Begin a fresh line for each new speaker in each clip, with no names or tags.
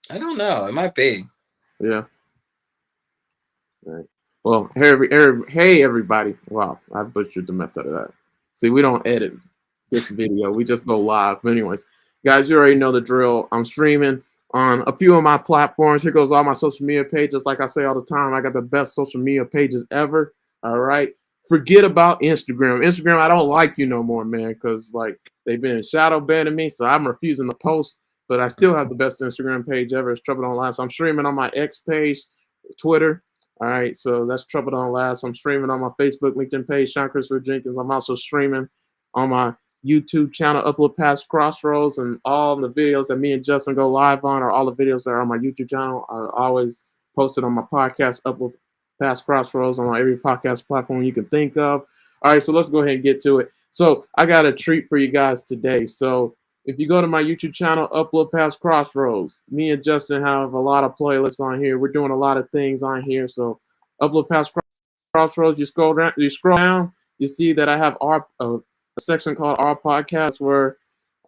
I don't know. It might be.
Yeah. All right. Well, hey, everybody. Wow, I butchered the mess out of that. See, we don't edit this video. We just go live. But anyways, guys, you already know the drill. I'm streaming on a few of my platforms. Here goes all my social media pages. Like I say all the time, I got the best social media pages ever. All right. Forget about Instagram. Instagram, I don't like you no more, man, because like they've been shadow banning me, so I'm refusing to post. But I still have the best Instagram page ever. It's Trouble Don't Last. I'm streaming on my X page, Twitter. All right, so that's Trouble Don't Last. I'm streaming on my Facebook, LinkedIn page, Sean Christopher Jenkins. I'm also streaming on my YouTube channel, Uplift Past Crossroads, and all the videos that me and Justin go live on, or all the videos that are on my YouTube channel, are always posted on my podcast, Uplift Past Crossroads, on every podcast platform you can think of. All right, so let's go ahead and get to it. So I got a treat for you guys today. So if you go to my YouTube channel, Upload Past Crossroads, me and Justin have a lot of playlists on here. We're doing a lot of things on here. So Upload Past Crossroads, you scroll down, you see that I have a section called Our Podcast, where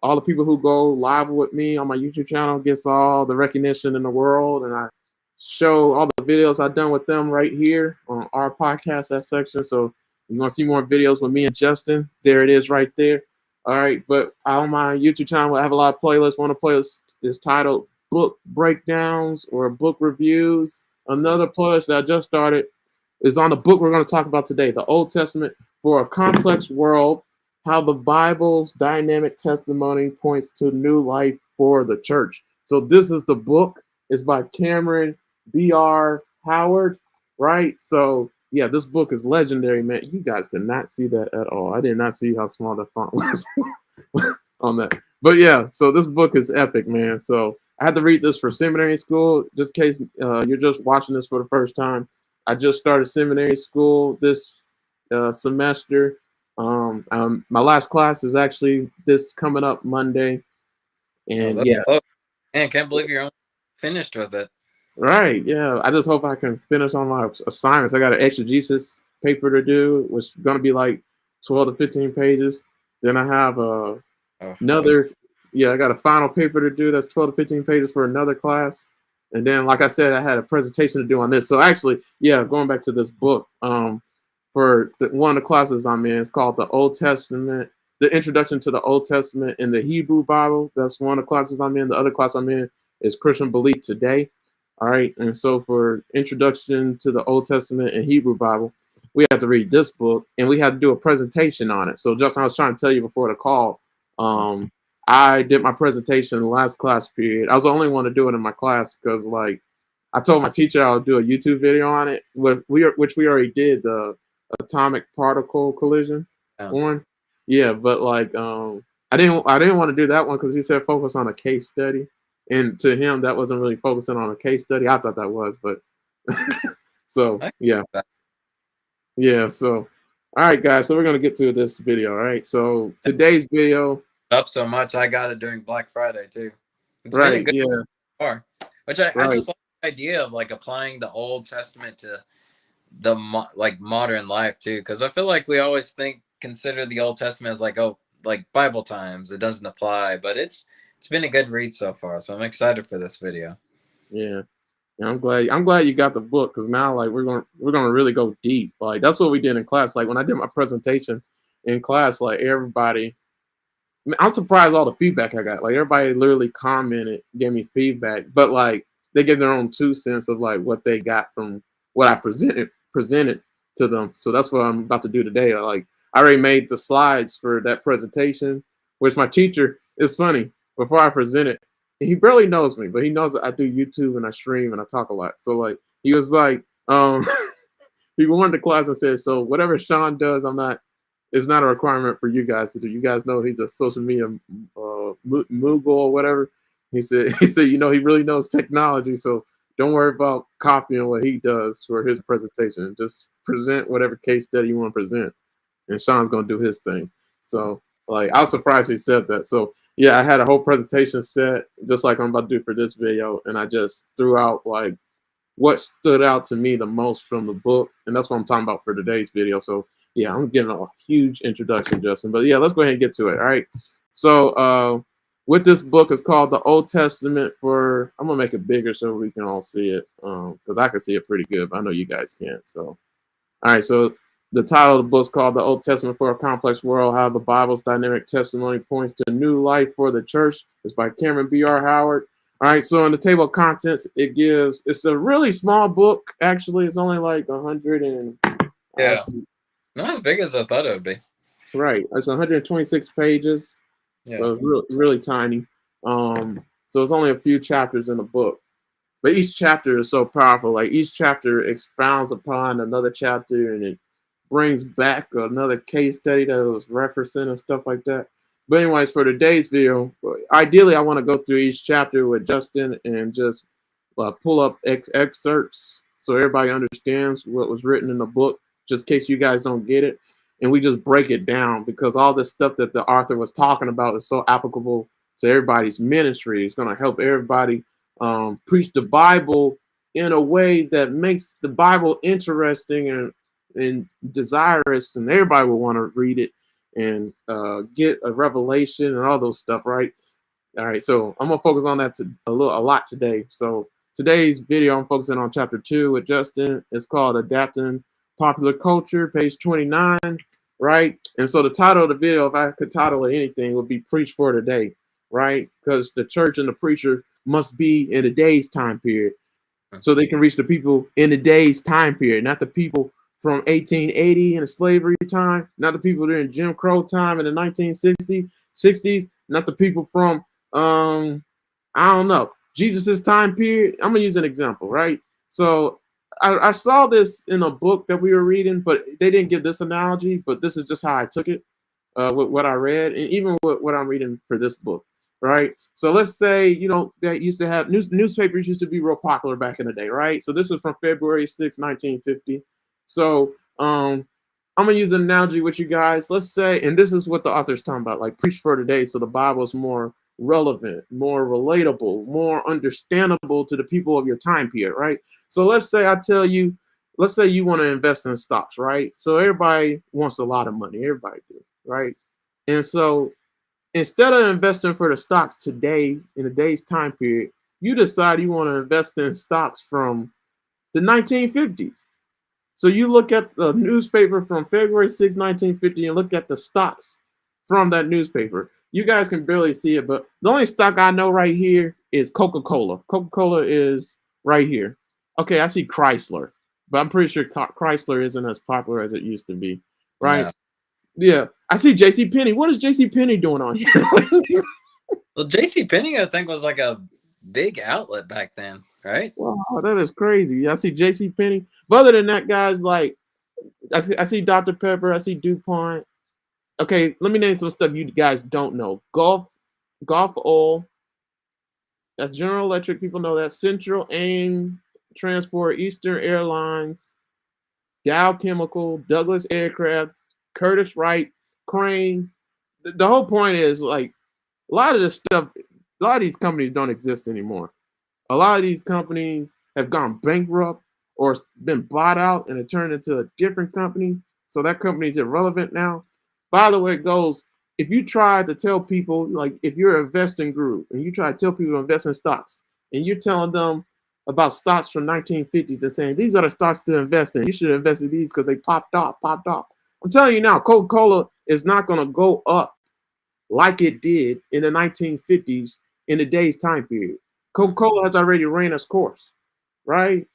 all the people who go live with me on my YouTube channel gets all the recognition in the world, and I show all the videos I've done with them right here on Our Podcast, that section. So you want to see more videos with me and Justin? There it is right there. All right, but on my YouTube channel, I have a lot of playlists. One of the playlists is titled Book Breakdowns or Book Reviews. Another playlist that I just started is on the book we're going to talk about today, the Old Testament for a Complex World, how the Bible's dynamic testimony points to new life for the church. So this is the book. It's by Cameron B.R. Howard, right? So yeah, this book is legendary, man. You guys could not see that at all. I did not see how small the font was on that. But yeah, so this book is epic, man. So I had to read this for seminary school, just in case you're just watching this for the first time. I just started seminary school this semester. My last class is actually this coming up Monday,
Oh,
and
that's
yeah,
oh, man, can't believe you're almost finished with it.
right, yeah. I just hope I can finish on my assignments. I got an exegesis paper to do, which is gonna be like 12 to 15 pages. Then I have
Oh, that's
another, yeah, I got a final paper to do that's 12 to 15 pages for another class. And then, like I said, I had a presentation to do on this. So actually, yeah, going back to this book, for one of the classes I'm in, it's called the Old Testament, the Introduction to the Old Testament in the Hebrew Bible. That's one of the classes I'm in. The other class I'm in is Christian Belief Today. All right, and so for Introduction to the Old Testament and Hebrew Bible, we had to read this book and we had to do a presentation on it. So, Justin, I was trying to tell you before the call. Um, I did my presentation in the last class period. I was the only one to do it in my class because, like, I told my teacher I'll do a YouTube video on it, which we already did, the atomic particle collision
yeah.
one. Yeah, but like I didn't want to do that one because he said focus on a case study, and to him that wasn't really focusing on a case study. I thought that was, but so
I
yeah, yeah. So all right, guys. So we're gonna get to this video. All right. So today's video,
up so much. I got it during Black Friday too. It's been a
right?
good
Yeah,
car, which I
right.
just like the idea of like applying the Old Testament to like modern life too, because I feel like we always consider the Old Testament as like, oh, like Bible times, it doesn't apply, but it's been a good read so far, so I'm excited for this video.
Yeah. Yeah, I'm glad you got the book because now like we're gonna really go deep. Like that's what we did in class. Like when I did my presentation in class, like everybody, I'm surprised all the feedback I got. Like everybody literally commented, gave me feedback, but like they give their own 2 cents of like what they got from what I presented to them. So that's what I'm about to do today. Like I already made the slides for that presentation, which my teacher is funny. Before I presented, he barely knows me, but he knows that I do YouTube and I stream and I talk a lot. So like he was like, he went to class and said, so whatever Sean does, I'm not. It's not a requirement for you guys to do. You guys know he's a social media mogul or whatever. He said, he really knows technology, so don't worry about copying what he does for his presentation. Just present whatever case study you want to present, and Sean's gonna do his thing. So like I was surprised he said that. So yeah, I had a whole presentation set just like I'm about to do for this video, and I just threw out like what stood out to me the most from the book, and that's what I'm talking about for today's video. So yeah, I'm giving a huge introduction, Justin. But yeah, let's go ahead and get to it. All right. So with this book is called the Old Testament for. I'm gonna make it bigger so we can all see it, because I can see it pretty good, but I know you guys can't. So, all right. So the title of the book is called "The Old Testament for a Complex World: How the Bible's Dynamic Testimony Points to New Life for the Church." It's by Cameron B.R. Howard. All right. So in the table of contents, it's a really small book. Actually, it's only like 100 and
Yeah, not as big as I thought it would be.
right. It's 126 pages.
Yeah.
So it's really tiny. So it's only a few chapters in the book, but each chapter is so powerful. Like each chapter expounds upon another chapter, and it brings back another case study that it was referencing and stuff like that. But anyways, for today's video, ideally I want to go through each chapter with Justin and just pull up excerpts so everybody understands what was written in the book, just in case you guys don't get it. And we just break it down because all this stuff that the author was talking about is so applicable to everybody's ministry. It's going to help everybody preach the Bible in a way that makes the Bible interesting and desirous, and everybody will want to read it and get a revelation and all those stuff, right? All right, so I'm gonna focus on that a lot today. So today's video, I'm focusing on chapter 2 with Justin. It's called "Adapting Popular Culture," page 29, right? And so the title of the video, if I could title it anything, would be "Preach for Today," right? Because the church and the preacher must be in today's time period, so they can reach the people in today's time period, not the people from 1880 in the slavery time, not the people during Jim Crow time in the 1960s, not the people from I don't know, Jesus's time period. I'm gonna use an example, right? So I saw this in a book that we were reading, but they didn't give this analogy, but this is just how I took it with what I read, and even with what I'm reading for this book, right? So let's say, that used to have newspapers used to be real popular back in the day, right? So this is from February 6, 1950. So I'm gonna use an analogy with you guys. Let's say, and this is what the author's talking about, like preach for today, so the Bible is more relevant, more relatable, more understandable to the people of your time period, right? So let's say let's say you want to invest in stocks, right? So everybody wants a lot of money, everybody do, right? And so instead of investing for the stocks today in today's time period, you decide you want to invest in stocks from the 1950s. So you look at the newspaper from February 6, 1950, and look at the stocks from that newspaper. You guys can barely see it, but the only stock I know right here is Coca-Cola. Coca-Cola is right here. Okay, I see Chrysler, but I'm pretty sure Chrysler isn't as popular as it used to be, right?
No.
Yeah, I see J.C. Penney. What is J.C. Penney doing on here?
Well, J.C. Penney, I think, was like a big outlet back then, right?
Wow, that is crazy. I see J.C. Penney. But other than that, guys, like I see Dr. Pepper. I see DuPont. Okay, let me name some stuff you guys don't know. Gulf Oil. That's General Electric. People know that. Central Aim Transport, Eastern Airlines, Dow Chemical, Douglas Aircraft, Curtiss Wright, Crane. The whole point is, like, a lot of this stuff, a lot of these companies don't exist anymore. A lot of these companies have gone bankrupt or been bought out and it turned into a different company. So that company is irrelevant now. By the way, it goes, if you try to tell people, like if you're an investing group and you try to tell people to invest in stocks and you're telling them about stocks from 1950s and saying, these are the stocks to invest in, you should invest in these because they popped off. I'm telling you now, Coca-Cola is not going to go up like it did in the 1950s in today's time period. Coca-Cola has already ran its course, right?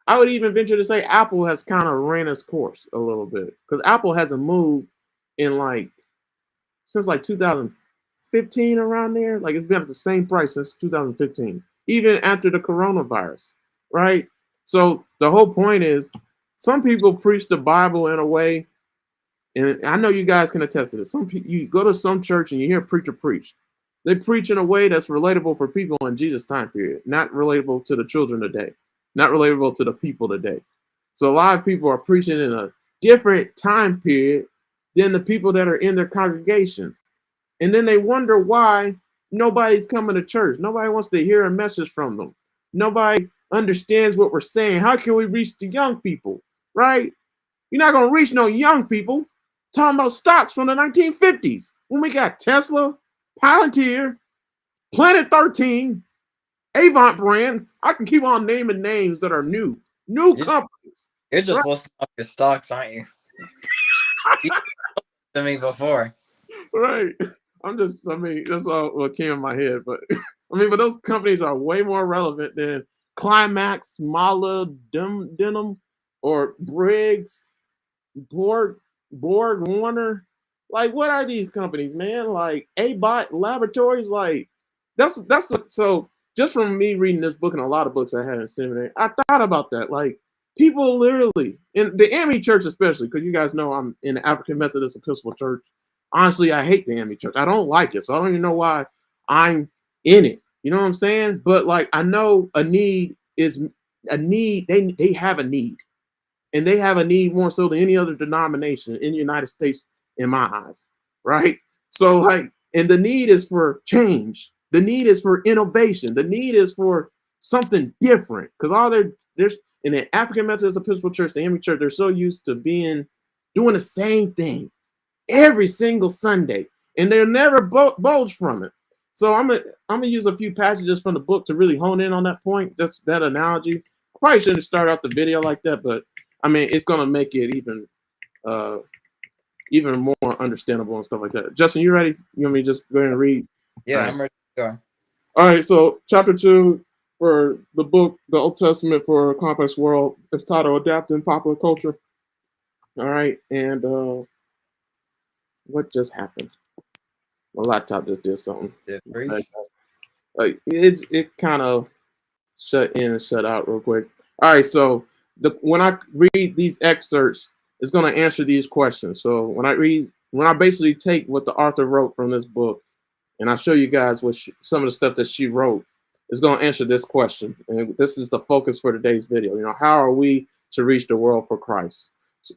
I would even venture to say Apple has kind of ran its course a little bit because Apple hasn't moved in since 2015 around there. Like it's been at the same price since 2015, even after the coronavirus, right? So the whole point is some people preach the Bible in a way, and I know you guys can attest to this. Some people, you go to some church and you hear a preacher preach. They preach in a way that's relatable for people in Jesus' time period, not relatable to the children today, not relatable to the people today. So a lot of people are preaching in a different time period than the people that are in their congregation. And then they wonder why nobody's coming to church. Nobody wants to hear a message from them. Nobody understands what we're saying. How can we reach the young people, right? You're not going to reach no young people talking about stocks from the 1950s when we got Tesla, Palantir, Planet 13, Avant Brands. I can keep on naming names that are new
You're,
companies.
you're
Right?
just listing off your stocks, aren't you? You to me before.
Right. I mean, that's all what came in my head. But I mean, but those companies are way more relevant than Climax, Mala, Denim, or Briggs, Borg, Warner. Like, what are these companies, man? Like, Abot Laboratories. Like, so just from me reading this book and a lot of books I had in seminary, I thought about that. Like, people literally in the AME Church, especially because you guys know I'm in the African Methodist Episcopal Church. Honestly, I hate the AME Church. I don't like it, so I don't even know why I'm in it. You know what I'm saying? But like, I know a need is a need. They have a need, and they have a need more so than any other denomination in the United States, in my eyes, right? So like, and the need is for change. The need is for innovation. The need is for something different, because all there's in the African Methodist Episcopal Church, the AME Church, they're so used to doing the same thing every single Sunday, and they'll never bulge from it. So I'm gonna use a few passages from the book to really hone in on that point. That's that analogy. I probably shouldn't start out the video like that, but I mean, it's gonna make it uh, even more understandable and stuff like that. Justin, you ready? You want me to just go ahead and read?
Yeah,
All right.
I'm ready to go.
All right. So chapter 2 for the book, The Old Testament for a Complex World, is titled "Adapting Popular Culture." All right, and what just happened? My laptop just did something.
Did freeze?
Like it kind of shut in and shut out real quick. All right, so when I read these excerpts, it's going to answer these questions. So when I basically take what the author wrote from this book, and I show you guys some of the stuff that she wrote, is going to answer this question. And this is the focus for today's video. You know, how are we to reach the world for Christ?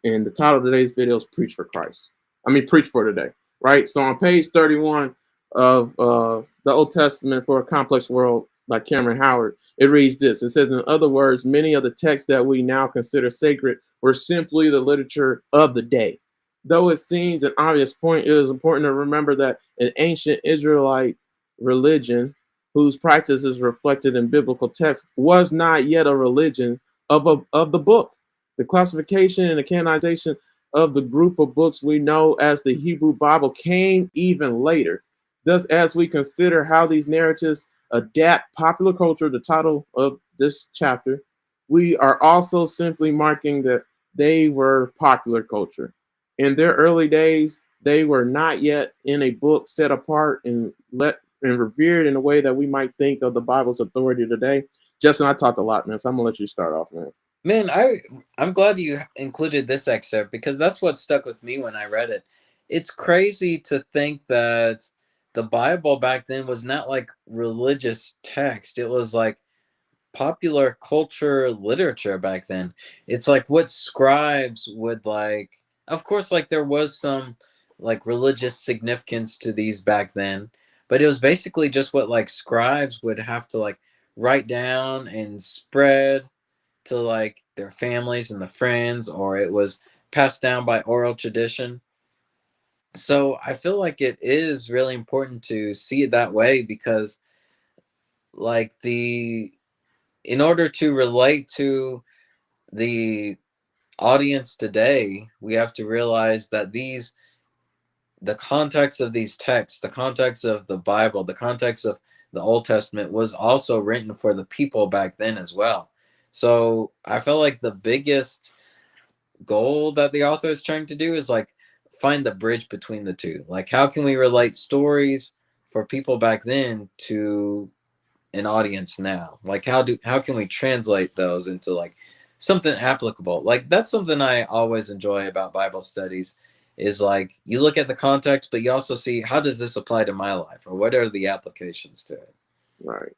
And the title of today's video is "Preach for Christ." I mean, preach for today, right? So on page 31 of the Old Testament for a Complex World by Cameron Howard, it reads this. It says, in other words, many of the texts that we now consider sacred were simply the literature of the day. Though it seems an obvious point, it is important to remember that an ancient Israelite religion, whose practice is reflected in biblical texts, was not yet a religion of the book. The classification and the canonization of the group of books we know as the Hebrew Bible came even later. Thus, as we consider how these narratives adapt popular culture, the title of this chapter, we are also simply marking that they were popular culture. In their early days, they were not yet in a book set apart and revered in a way that we might think of the Bible's authority today. Justin, I talked a lot, man, so I'm gonna let you start off, man.
Man, I'm glad you included this excerpt because that's what stuck with me when I read it. It's crazy to think that the Bible back then was not like religious text. It was like popular culture literature back then. It's like what scribes would like. Of course, like there was some like religious significance to these back then, but it was basically just what like scribes would have to like write down and spread to like their families and the friends, or it was passed down by oral tradition. So I feel like it is really important to see it that way because like the in order to relate to the audience today, we have to realize that the context of these texts, the context of the Bible, the context of the Old Testament was also written for the people back then as well. So I felt like the biggest goal that the author is trying to do is like find the bridge between the two. Like, how can we relate stories for people back then to an audience now? Like, how can we translate those into like something applicable? Like, that's something I always enjoy about Bible studies is like you look at the context, but you also see how does this apply to my life, or what are the applications to it?
Right.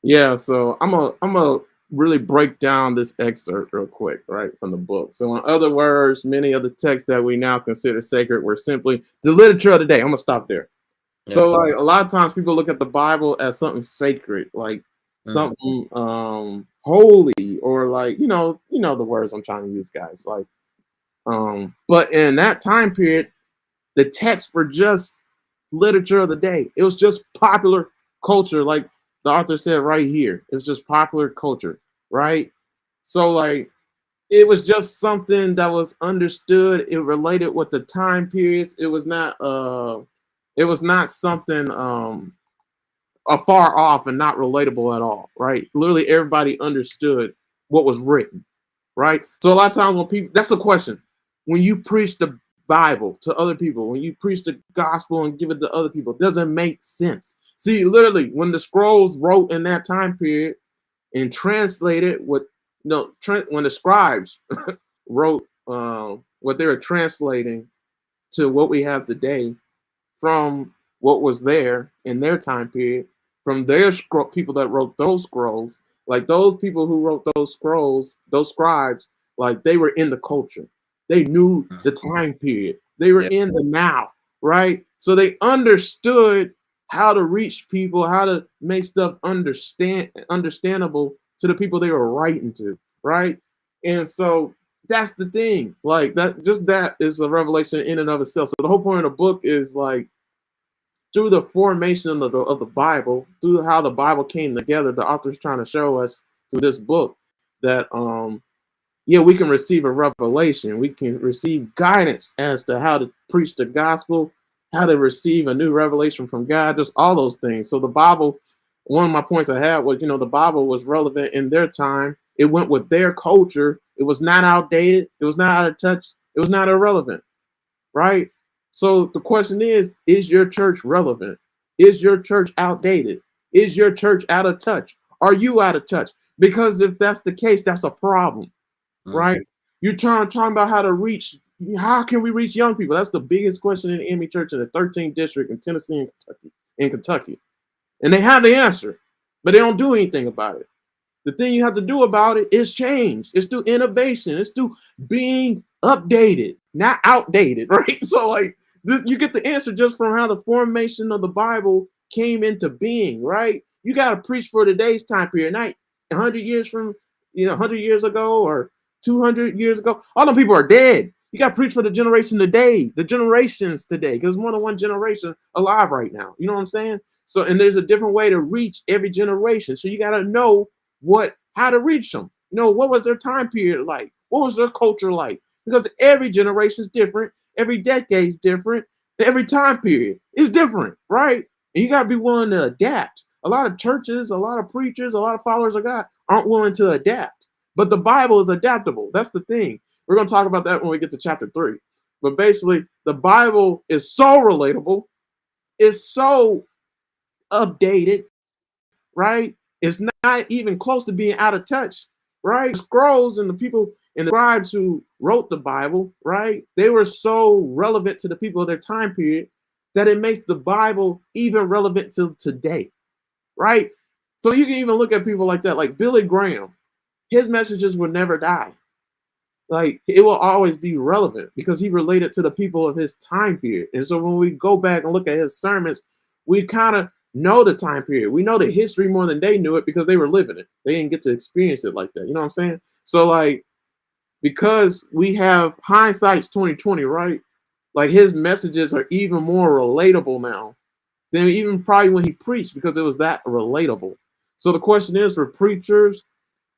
Yeah, so I'm a really break down this excerpt real quick, right, from the book. So in other words, many of the texts that we now consider sacred were simply the literature of the day. I'm gonna stop there.
Yeah.
So like a lot of times people look at the Bible as something sacred, like
Mhm.
something holy, or like, the words I'm trying to use, guys. Like but in that time period, the texts were just literature of the day. It was just popular culture, like the author said right here. It's just popular culture, right? So like it was just something that was understood. It related with the time periods. It was not something afar off and not relatable at all, right? Literally everybody understood what was written, right? So a lot of times when people, that's the question. When you preach the Bible to other people, when you preach the gospel and give it to other people, it doesn't make sense. See, literally, when the scrolls wrote in that time period and translated what, when the scribes wrote what they were translating to what we have today from what was there in their time period, from their people that wrote those scrolls, like those people who wrote those scrolls, those scribes, like they were in the culture. They knew the time period. They were
Yeah.
in the now, right? So they understood how to reach people, how to make stuff understandable to the people they were writing to, right? And so that's the thing. Like that is a revelation in and of itself. So the whole point of the book is like through the formation of the Bible, through how the Bible came together, the author's trying to show us through this book that yeah, we can receive a revelation. We can receive guidance as to how to preach the gospel, how to receive a new revelation from God, just all those things. So the Bible, one of my points I had was, the Bible was relevant in their time. It went with their culture. It was not outdated. It was not out of touch. It was not irrelevant, right? So the question is your church relevant? Is your church outdated? Is your church out of touch? Are you out of touch? Because if that's the case, that's a problem, right? You're talking about how can we reach young people? That's the biggest question in the Emmy Church in the 13th district in Tennessee and Kentucky. And they have the answer, but they don't do anything about it. The thing you have to do about it is change. It's through innovation. It's through being updated, not outdated, right? So like this, you get the answer just from how the formation of the Bible came into being, right? You got to preach for today's time period, not 100 years from, 100 years ago or 200 years ago. All the people are dead. You got to preach for the generation today, the generations today, because more than one generation alive right now. You know what I'm saying? So, and there's a different way to reach every generation. So you got to know how to reach them. What was their time period like? What was their culture like? Because every generation is different, every decade is different, every time period is different, right? And you got to be willing to adapt. A lot of churches, a lot of preachers, a lot of followers of God aren't willing to adapt. But the Bible is adaptable. That's the thing. We're going to talk about that when we get to chapter 3. But basically, the Bible is so relatable, it's so updated, right? It's not even close to being out of touch, right? The scrolls and the people and the scribes who wrote the Bible, right? They were so relevant to the people of their time period that it makes the Bible even relevant to today, right? So you can even look at people like that, like Billy Graham. His messages will never die. Like it will always be relevant because he related to the people of his time period. And so when we go back and look at his sermons, we kind of know the time period. We know the history more than they knew it because they were living it. They didn't get to experience it like that. You know what I'm saying? So like, because we have hindsight's 2020, right? Like his messages are even more relatable now than even probably when he preached because it was that relatable. So the question is for preachers,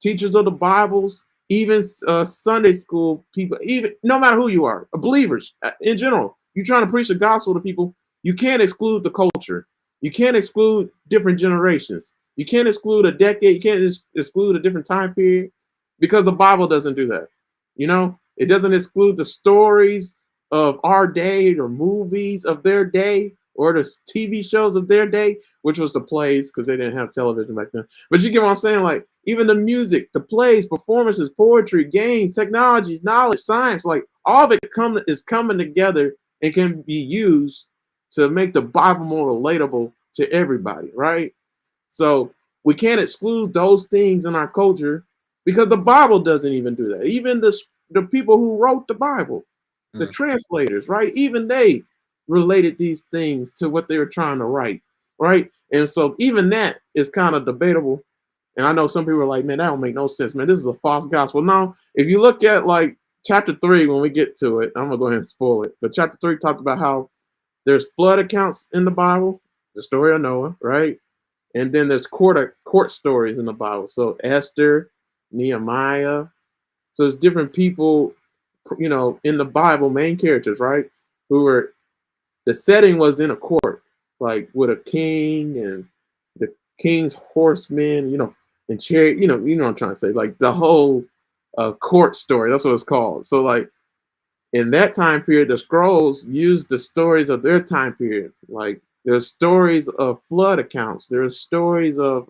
teachers of the Bibles, even Sunday school people, even no matter who you are, believers in general, you're trying to preach the gospel to people, you can't exclude the culture. You can't exclude different generations. You can't exclude a decade. You can't exclude a different time period because the Bible doesn't do that. It doesn't exclude the stories of our day or movies of their day or the TV shows of their day, which was the plays because they didn't have television back then. But you get what I'm saying? Like even the music, the plays, performances, poetry, games, technology, knowledge, science, like all of it is coming together and can be used to make the Bible more relatable to everybody, right? So we can't exclude those things in our culture because the Bible doesn't even do that. Even the people who wrote the Bible, the translators, right? Even they related these things to what they were trying to write, right? And so even that is kind of debatable. And I know some people are like, man, that don't make no sense, man. This is a false gospel. No, if you look at like chapter 3, when we get to it, I'm gonna go ahead and spoil it. But chapter 3 talked about how there's flood accounts in the Bible, the story of Noah, right? And then there's court stories in the Bible. So Esther, Nehemiah. So it's different people, in the Bible, main characters, right? Who were the setting was in a court, like with a king and the king's horsemen, and chariot. You know what I'm trying to say, like the whole court story. That's what it's called. So like in that time period, the scrolls used the stories of their time period. Like there's stories of flood accounts, there's stories of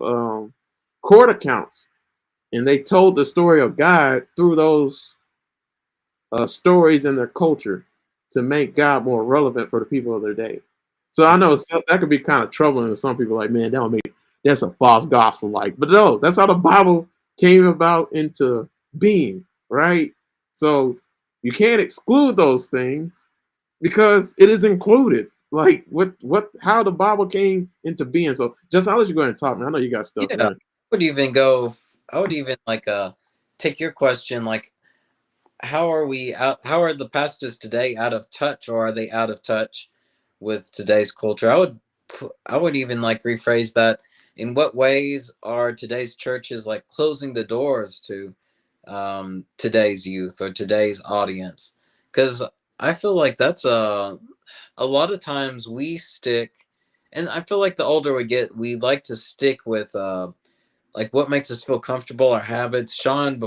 court accounts, and they told the story of God through those stories in their culture to make God more relevant for the people of their day. So I know that could be kind of troubling to some people. Like, man, that's a false gospel. Like, but no, that's how the Bible came about into being, right? So you can't exclude those things because it is included. Like how the Bible came into being. So just I'll let you go ahead and talk, man. I know you got stuff,
Yeah,
man.
I would even like take your question like how are we out how are the pastors today out of touch, or are they out of touch with today's culture? I would even like rephrase that. In what ways are today's churches like closing the doors to today's youth or today's audience? Because I feel like that's a lot of times we stick, and I feel like the older we get, we like to stick with like what makes us feel comfortable, our habits. Sean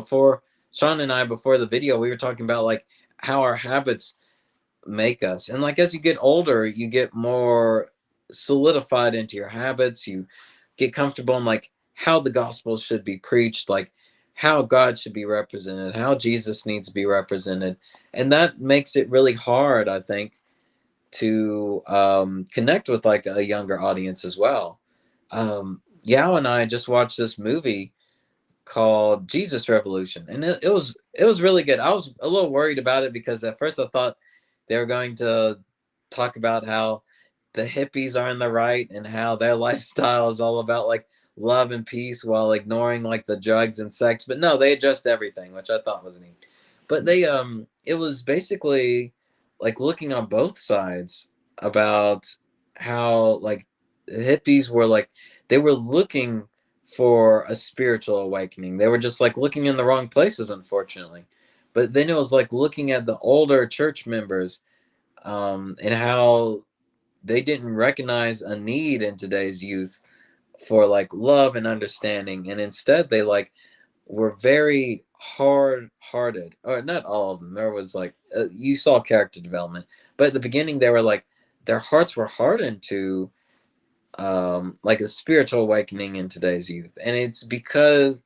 and I before the video, we were talking about like how our habits make us. And like as you get older, you get more solidified into your habits. You get comfortable in like how the gospel should be preached, like how God should be represented, how Jesus needs to be represented. And that makes it really hard, I think, to connect with like a younger audience as well. Yao and I just watched this movie called Jesus Revolution, and it was really good. I was a little worried about it because at first I thought they were going to talk about how the hippies are in the right and how their lifestyle is all about like love and peace while ignoring like the drugs and sex. But no, they addressed everything, which I thought was neat. But they it was basically like looking on both sides about how like the hippies were like they were looking for a spiritual awakening. They were just like looking in the wrong places, unfortunately. But then it was like looking at the older church members and how they didn't recognize a need in today's youth for like love and understanding, and instead they like were very hard hearted, or not all of them. There was like you saw character development, but at the beginning they were like their hearts were hardened to like a spiritual awakening in today's youth. And it's because,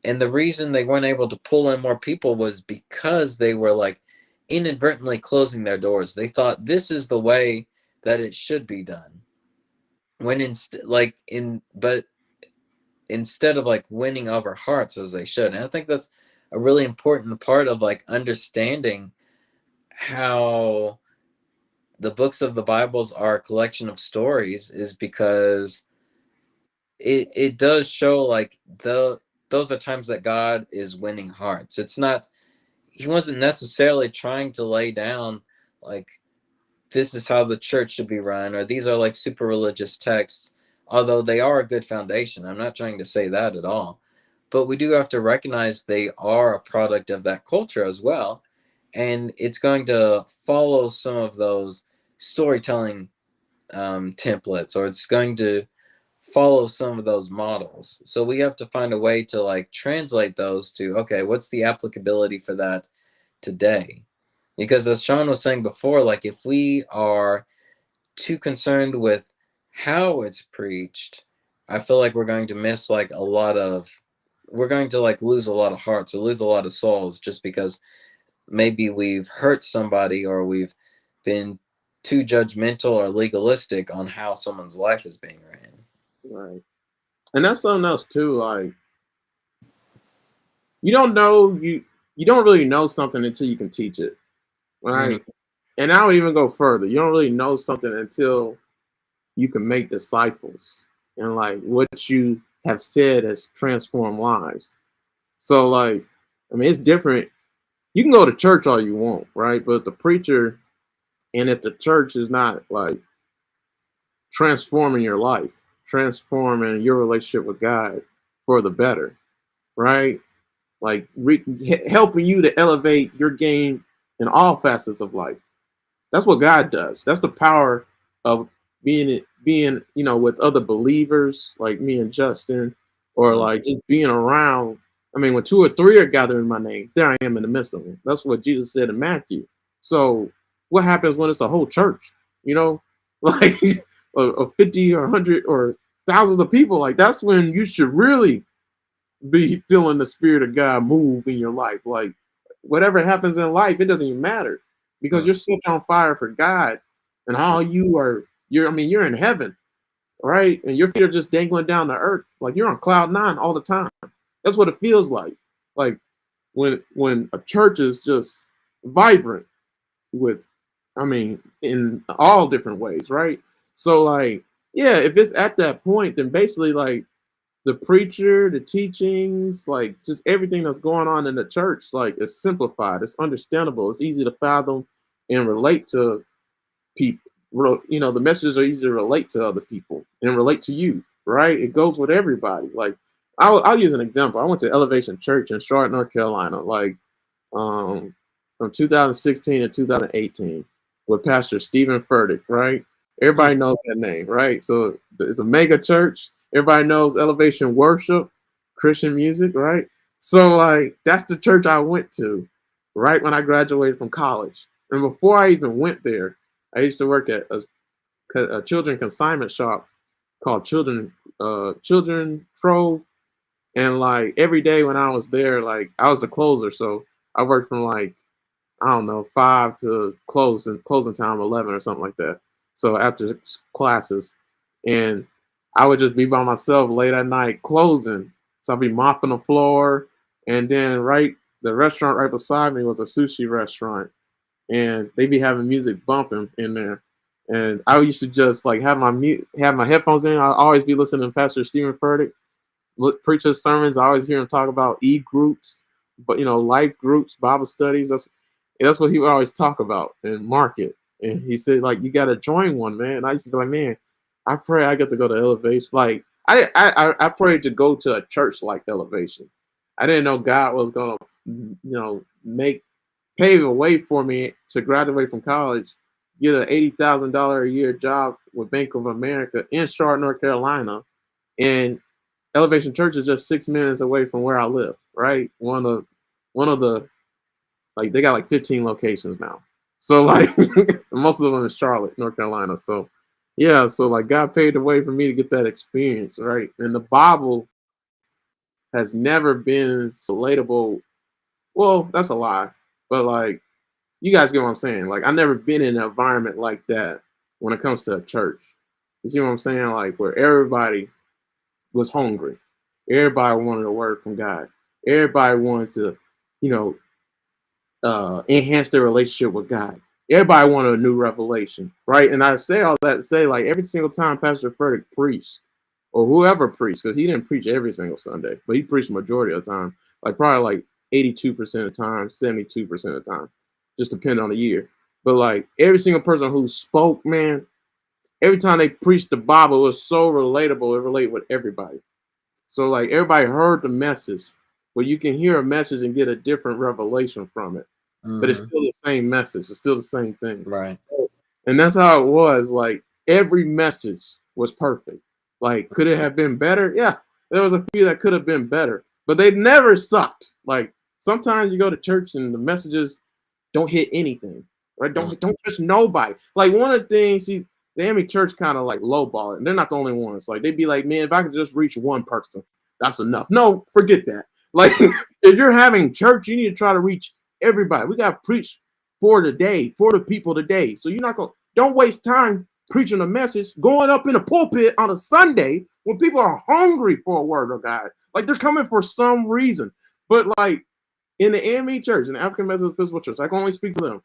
and the reason they weren't able to pull in more people was because they were like inadvertently closing their doors. They thought this is the way that it should be done. When instead, but instead of like winning over hearts as they should. And I think that's a really important part of like understanding how the books of the Bibles are a collection of stories, is because it does show like those are times that God is winning hearts. It's not, he wasn't necessarily trying to lay down like this is how the church should be run, or these are like super religious texts, although they are a good foundation. I'm not trying to say that at all, but we do have to recognize they are a product of that culture as well, and it's going to follow some of those storytelling templates, or it's going to follow some of those models. So we have to find a way to like translate those to, okay, what's the applicability for that today? Because as Sean was saying before, like if we are too concerned with how it's preached, I feel like we're going to miss like a lot of, we're going to like lose a lot of hearts or lose a lot of souls just because maybe we've hurt somebody, or we've been too judgmental or legalistic on how someone's life is being ran.
Right. And that's something else too. Like you don't really know something until you can teach it,
Mm-hmm.
right? And I would even go further. You don't really know something until you can make disciples, and like what you have said has transformed lives. So like, I mean, it's different. You can go to church all you want, right? But the preacher And if the church is not like transforming your life, transforming your relationship with God for the better, right? Like helping you to elevate your game in all facets of life. That's what God does. That's the power of being with other believers like me and Justin, or
Mm.
like just being around. I mean, when 2 or 3 are gathered in my name, there I am in the midst of them. That's what Jesus said in Matthew. So what happens when it's a whole church? You know, like a 50 or 100 or thousands of people. Like that's when you should really be feeling the spirit of God move in your life. Like whatever happens in life, it doesn't even matter because
Mm.
you're set on fire for God, and all you're in heaven, right? And your feet are just dangling down to earth, like you're on cloud nine all the time. That's what it feels like. Like when a church is just vibrant with, I mean, in all different ways, right? So like, yeah, if it's at that point, then basically like the preacher, the teachings, like just everything that's going on in the church, like it's simplified, it's understandable, it's easy to fathom and relate to people. The messages are easy to relate to other people and relate to you, right? It goes with everybody. Like I'll use an example. I went to Elevation Church in Charlotte, North Carolina, like um, from 2016 to 2018 with Pastor Stephen Furtick, right?
Mm.
Everybody knows that name, right? So it's a mega church. Everybody knows Elevation Worship, Christian music, right? So like that's the church I went to right when I graduated from college. And before I even went there, I used to work at a children consignment shop called Children Trove. And like every day when I was there, like I was the closer, so I worked from like I don't know 5 to closing time 11 or something like that. So after classes, and I would just be by myself late at night closing. So I'd be mopping the floor, and then the restaurant right beside me was a sushi restaurant, and they'd be having music bumping in there. And I used to just like have my headphones in. I'd always be listening to Pastor Stephen Furtick preacher's sermons. I always hear him talk about groups, but life groups, Bible studies. That's what he would always talk about and market. And he said like you got to join one, man. And I used to be like, man, I pray I get to go to Elevation. Like I prayed to go to a church like Elevation. I didn't know God was gonna make pave a way for me to graduate from college, get an $80,000 a year job with Bank of America in Charlotte, North Carolina, and Elevation Church is just 6 minutes away from where I live, right? One of the like they got like 15 locations now. So like most of them in Charlotte, North Carolina. So yeah, so like God paved the way for me to get that experience, right? And the Bible has never been relatable. Well, that's a lie. But like you guys get what I'm saying. Like I've never been in an environment like that when it comes to a church. You see what I'm saying? Like where everybody was hungry. Everybody wanted a word from God. Everybody wanted to, you know, enhance their relationship with God. Everybody wanted a new revelation, right? And I say all that to say, like, every single time Pastor Furtick preached, or whoever preached, because he didn't preach every single Sunday, but he preached majority of the time, like probably like 82% of the time, 72% of the time, just depending on the year. But like every single person who spoke, man, every time they preached the Bible, it was so relatable. It related with everybody. So like everybody heard the message, but you can hear a message and get a different revelation from it. But it's
Mm-hmm.
still the same message. It's still the same thing.
Right.
And that's how it was. Like every message was perfect. Like, could it have been better? Yeah, there was a few that could have been better, but they never sucked. Like sometimes you go to church and the messages don't hit anything, right?
Mm.
Don't touch nobody. Like one of the things, see, the Amy Church kind of like lowball it, and they're not the only ones. Like they'd be like, man, if I could just reach one person, that's enough. No, forget that. Like if you're having church, you need to try to reach everybody. We got to preach for the day, for the people today. So you're not gonna don't waste time preaching a message, going up in a pulpit on a Sunday when people are hungry for a word of God. Like they're coming for some reason. But like in the AME church, in the African Methodist Episcopal Church, I can only speak for them.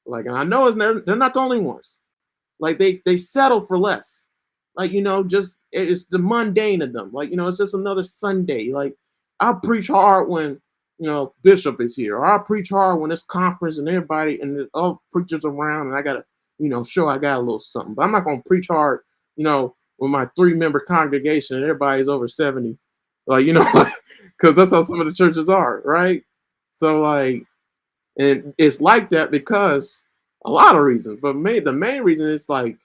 Like, and I know they're not the only ones. Like they settle for less. Like just it's the mundane of them. Like it's just another Sunday. Like I preach hard when Bishop is here, or I preach hard when it's conference and everybody and the other preachers around, and I gotta show I got a little something. But I'm not gonna preach hard, with my 3-member congregation and everybody's over 70. Like, because that's how some of the churches are, right? So like, and it's like that because a lot of reasons, but the main reason is like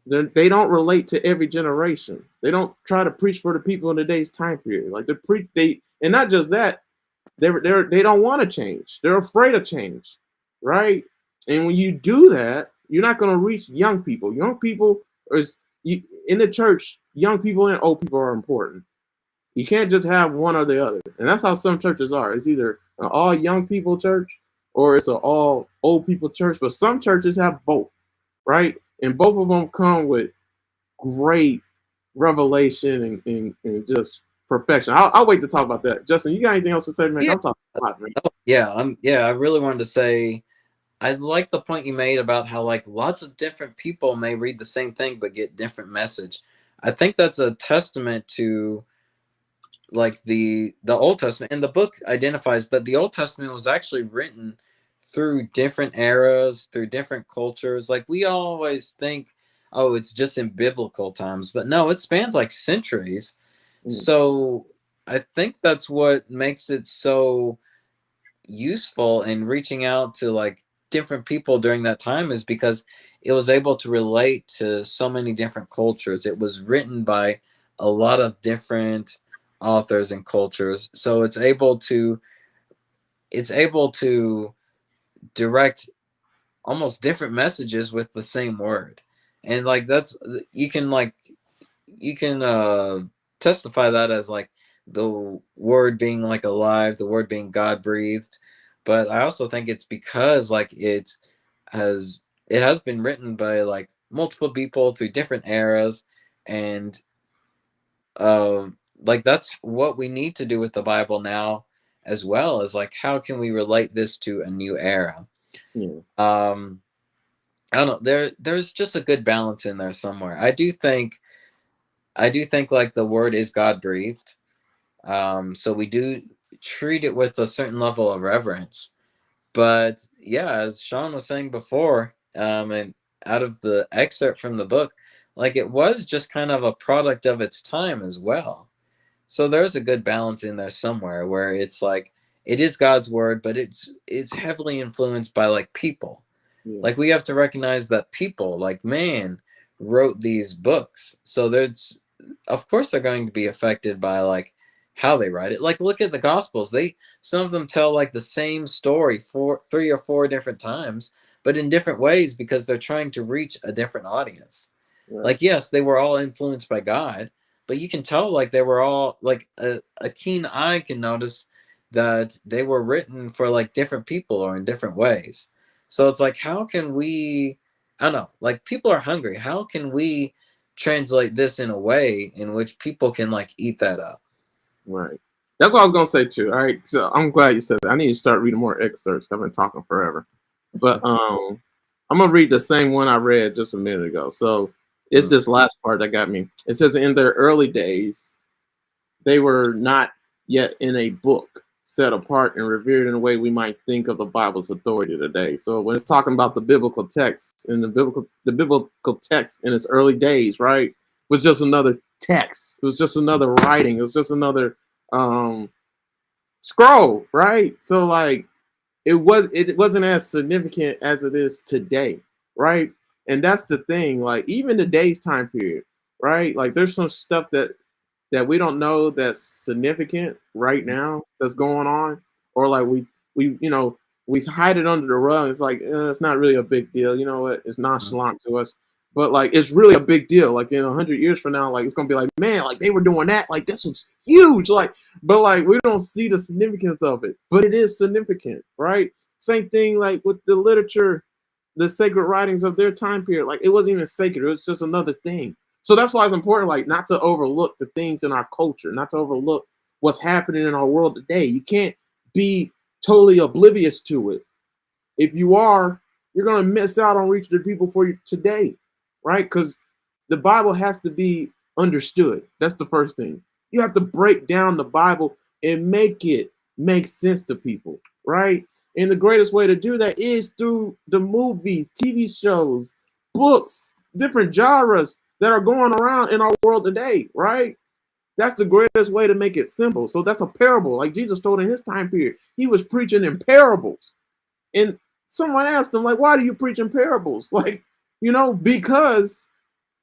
they don't relate to every generation. They don't try to preach for the people in today's time period. Like and not just that, they don't want to change. They're afraid of change, right? And when you do that, you're not going to reach young people. Young people in the church. Young people and old people are important. You can't just have one or the other, and that's how some churches are. It's either an all young people church or it's an all old people church. But some churches have both, right? And both of them come with great revelation and just perfection. I'll wait to talk about that. Justin, you got anything else to say, man?
Yeah.
I'm talking a lot, man.
Yeah, I really wanted to say I like the point you made about how like lots of different people may read the same thing but get different message. I think that's a testament to like the Old Testament, and the book identifies that the Old Testament was actually written through different eras, through different cultures. Like we always think, oh, it's just in biblical times, but no, it spans like centuries. So I think that's what makes it so useful in reaching out to like different people during that time, is because it was able to relate to so many different cultures. It was written by a lot of different authors and cultures, so it's able to direct almost different messages with the same word. And like that's you can testify that as like the word being like alive, the word being God breathed. But I also think it's because like has it has been written by like multiple people through different eras, and like that's what we need to do with the Bible now, as well as like how can we relate this to a new era.
Yeah.
um I don't know, there's just a good balance in there somewhere. I do think like the word is God breathed. So we do treat it with a certain level of reverence. But yeah, as Sean was saying before, and out of the excerpt from the book, like it was just kind of a product of its time as well. So there's a good balance in there somewhere where it's like it is God's word, but it's heavily influenced by like people.
Yeah.
Like we have to recognize that people like man wrote these books. So there's of course they're going to be affected by like how they write it. Like look at the gospels. Some of them tell like the same story 3 or 4 different times, but in different ways because they're trying to reach a different audience.
Right.
Like yes, they were all influenced by God, but you can tell like they were all like a keen eye can notice that they were written for like different people or in different ways. So it's like, how can we, I don't know, like people are hungry. How can we translate this in a way in which people can like eat that up?
Right. That's what I was gonna say too. All right. So I'm glad you said that. I need to start reading more excerpts. I've been talking forever. But I'm gonna read the same one I read just a minute ago. So it's this last part that got me. It says in their early days, they were not yet in a book set apart and revered in a way we might think of the Bible's authority today. So when it's talking about the biblical text and the biblical text in its early days, right, was just another text. It was just another writing. It was just another scroll, right? So like it wasn't as significant as it is today, right? And that's the thing. Like even today's time period, right? Like there's some stuff that we don't know that's significant right now that's going on, or like we we hide it under the rug. It's like it's not really a big deal. You know what? It's nonchalant to us, but like it's really a big deal. Like in 100 years from now, like it's gonna be like, man, like they were doing that. Like this was huge. Like, but like we don't see the significance of it, but it is significant, right? Same thing like with the literature, the sacred writings of their time period. Like it wasn't even sacred. It was just another thing. So that's why it's important, like, not to overlook the things in our culture, not to overlook what's happening in our world today. You can't be totally oblivious to it. If you are, you're gonna miss out on reaching the people for you today, right? Because the Bible has to be understood. That's the first thing. You have to break down the Bible and make it make sense to people, right? And the greatest way to do that is through the movies, TV shows, books, different genres that are going around in our world today, right? That's the greatest way to make it simple. So that's a parable, like Jesus told in his time period. He was preaching in parables. And someone asked him, like, why do you preach in parables? Like, because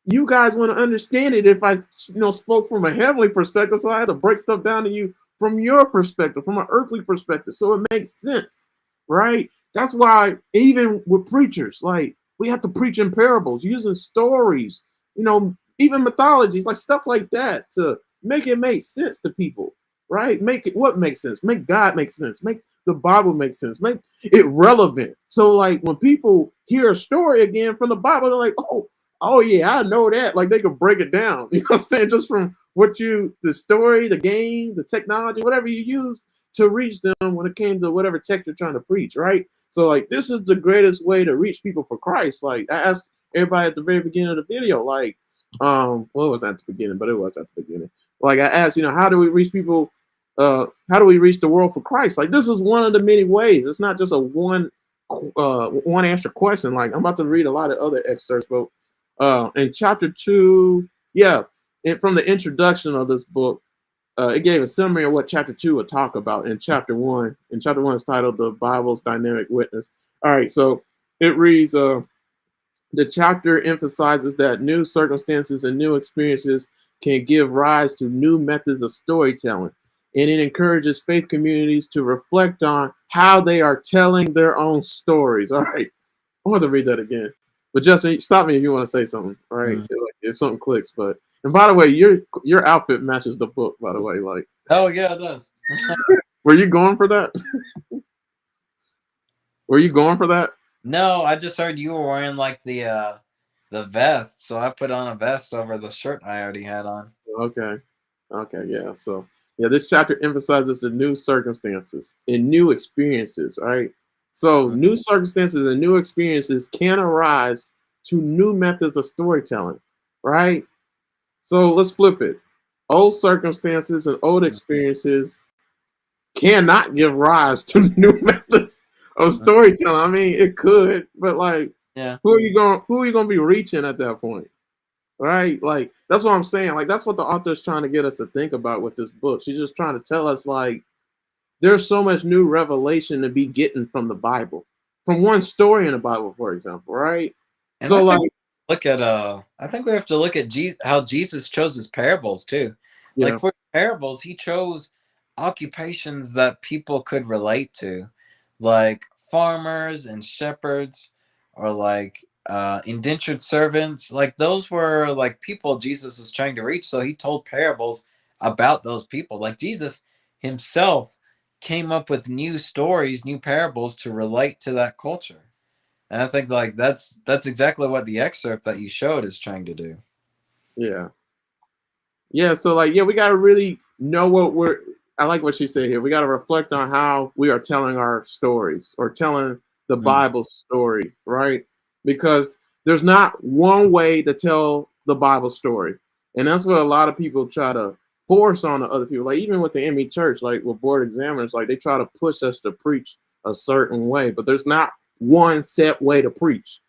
you guys want to understand it if I, spoke from a heavenly perspective. So I had to break stuff down to you from your perspective, from an earthly perspective. So it makes sense, right? That's why even with preachers, like, we have to preach in parables, using stories, even mythologies, like stuff like that, to make it make sense to people, right? Make it what makes sense. Make God make sense. Make the Bible make sense. Make it relevant. So like when people hear a story again from the Bible, they're like, oh yeah, I know that. Like they could break it down. You know what I'm saying? Just from the story, the game, the technology, whatever you use to reach them when it came to whatever text you're trying to preach, right? So like this is the greatest way to reach people for Christ. Like I asked everybody at the very beginning of the video, like, well, it was at the beginning, but it was at the beginning. Like I asked, how do we reach people? How do we reach the world for Christ? Like this is one of the many ways. It's not just a one answer question. Like I'm about to read a lot of other excerpts, but in chapter 2, and from the introduction of this book, it gave a summary of what chapter 2 would talk about in chapter 1. And chapter 1 is titled "The Bible's Dynamic Witness." All right, so it reads, the chapter emphasizes that new circumstances and new experiences can give rise to new methods of storytelling, and it encourages faith communities to reflect on how they are telling their own stories. All right, I want to read that again. But Justin, stop me if you want to say something. All right, if something clicks. And by the way, your outfit matches the book. By the way, like.
Oh yeah, it does.
Were you going for that? Were you going for that?
No, I just heard you were wearing like the vest, so I put on a vest over the shirt I already had on.
Okay, yeah. So this chapter emphasizes the new circumstances and new experiences. All right. So new circumstances and new experiences can arise to new methods of storytelling, right? So let's flip it. Old circumstances and old experiences cannot give rise to new methods of storytelling. I mean, it could, but like, who are you going to be reaching at that point? Right? Like, that's what I'm saying. Like, that's what the author is trying to get us to think about with this book. She's just trying to tell us, like, there's so much new revelation to be getting from the Bible, from one story in the Bible, for example, right?
And
so, like,
I think we have to look at how Jesus chose his parables too.
Yeah.
Like for parables, he chose occupations that people could relate to, like farmers and shepherds, or like indentured servants. Like those were like people Jesus was trying to reach. So he told parables about those people. Like Jesus himself came up with new stories, new parables to relate to that culture. And I think like that's exactly what the excerpt that you showed is trying to do.
Yeah. So like, we got to really know what I like what she said here. We got to reflect on how we are telling our stories or telling the Bible story, right? Because there's not one way to tell the Bible story. And that's what a lot of people try to force on to other people. Like even with the ME church, like with board examiners, like they try to push us to preach a certain way, but there's not one set way to preach.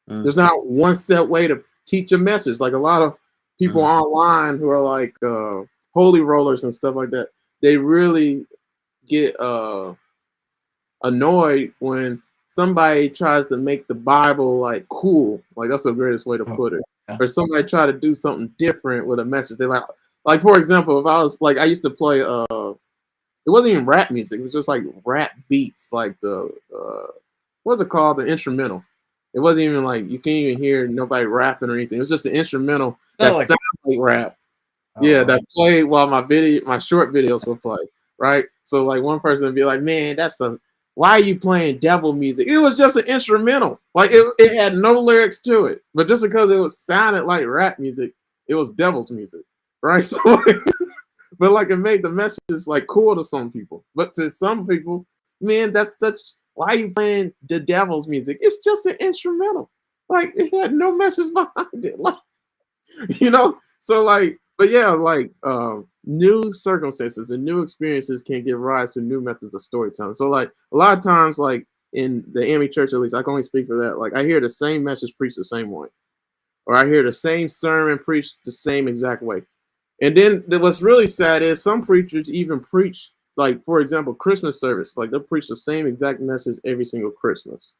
There's not one set way to teach a message. Like a lot of people online who are like holy rollers and stuff like that, they really get annoyed when somebody tries to make the Bible like cool. Like that's the greatest way to put it. Or somebody try to do something different with a message. They like for example, if I was like, I used to play it wasn't even rap music, it was just like rap beats, like the what's it called, the instrumental. It wasn't even like, you can't even hear nobody rapping or anything. It was just an instrumental that sounded like rap. That played while my short videos would play, right? So like one person would be like, man, why are you playing devil music? It was just an instrumental. Like it had no lyrics to it. But just because it was sounded like rap music, it was devil's music, right? So but like it made the message like cool to some people. But to some people, man, why are you playing the devil's music? It's just an instrumental. Like it had no message behind it. Like, so like, but yeah, like new circumstances and new experiences can give rise to new methods of storytelling. So like a lot of times, like in the AME church, at least I can only speak for that. Like I hear the same message preached the same way, or I hear the same sermon preached the same exact way. And then what's really sad is some preachers even preach, like for example, Christmas service. Like they'll preach the same exact message every single Christmas,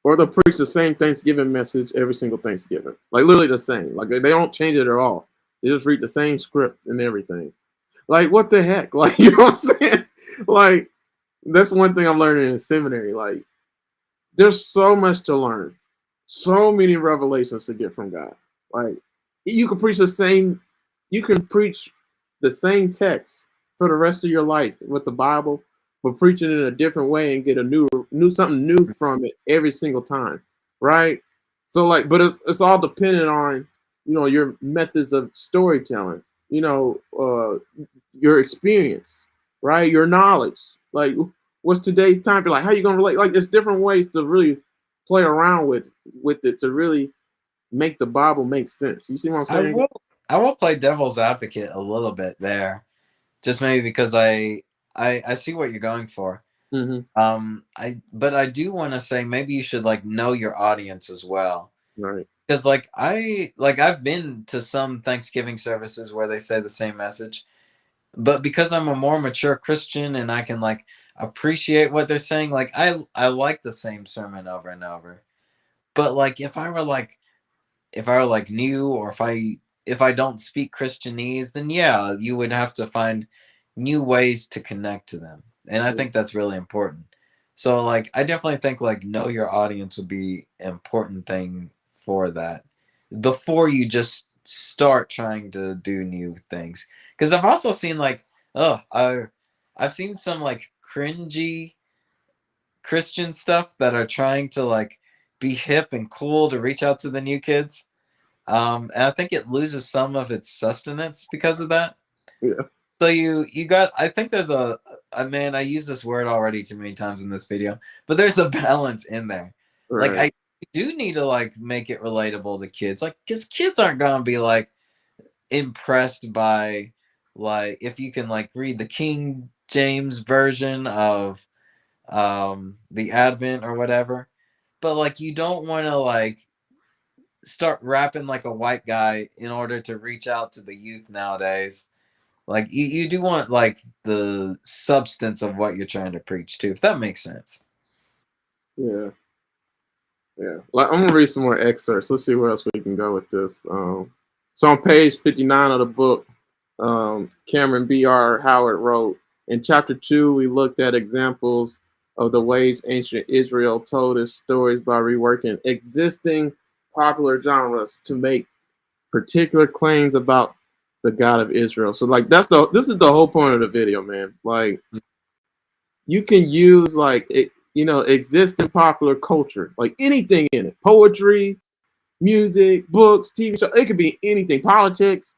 or they'll preach the same Thanksgiving message every single Thanksgiving. Like literally the same. Like they don't change it at all. They just read the same script and everything. Like what the heck? Like you know what I'm saying? Like that's one thing I'm learning in seminary. Like there's so much to learn, so many revelations to get from God. Like you can preach the same, you can preach the same text for the rest of your life with the Bible, but preach it in a different way and get a new something new from it every single time, right? So like, but it's all dependent on your methods of storytelling, your experience, right? Your knowledge, like what's today's time? Like, how you gonna relate? Like, there's different ways to really play around with it to really make the Bible make sense. You see what I'm
I
saying?
will I will play devil's advocate a little bit there, just maybe because I see what you're going for.
Mm-hmm.
I do want to say maybe you should like know your audience as well.
Right.
Because I've been to some Thanksgiving services where they say the same message, but because I'm a more mature Christian and I can like appreciate what they're saying, like I like the same sermon over and over. But like if I were like new, or if I don't speak Christianese, then yeah, you would have to find new ways to connect to them. And I think that's really important. So like I definitely think like know your audience would be an important thing for that before you just start trying to do new things. Because I've also seen like I've seen some like cringy Christian stuff that are trying to like be hip and cool to reach out to the new kids. And I think it loses some of its sustenance because of that.
Yeah.
So you got, I think there's a man, I use this word already too many times in this video, but there's a balance in there. Like
Right.
I do need to like make it relatable to kids, like because kids aren't gonna be like impressed by like if you can like read the King James version of the Advent or whatever, but like you don't want to like start rapping like a white guy in order to reach out to the youth nowadays. Like you do want like the substance of what you're trying to preach too, if that makes sense.
Yeah. Yeah. Like I'm gonna read some more excerpts. Let's see where else we can go with this. So on page 59 of the book, Cameron B.R. Howard wrote, in chapter 2, we looked at examples of the ways ancient Israel told its stories by reworking existing popular genres to make particular claims about the God of Israel. So like this is the whole point of the video, man. Like you can use like existing popular culture, like anything in it, poetry, music, books, TV show, it could be anything, politics,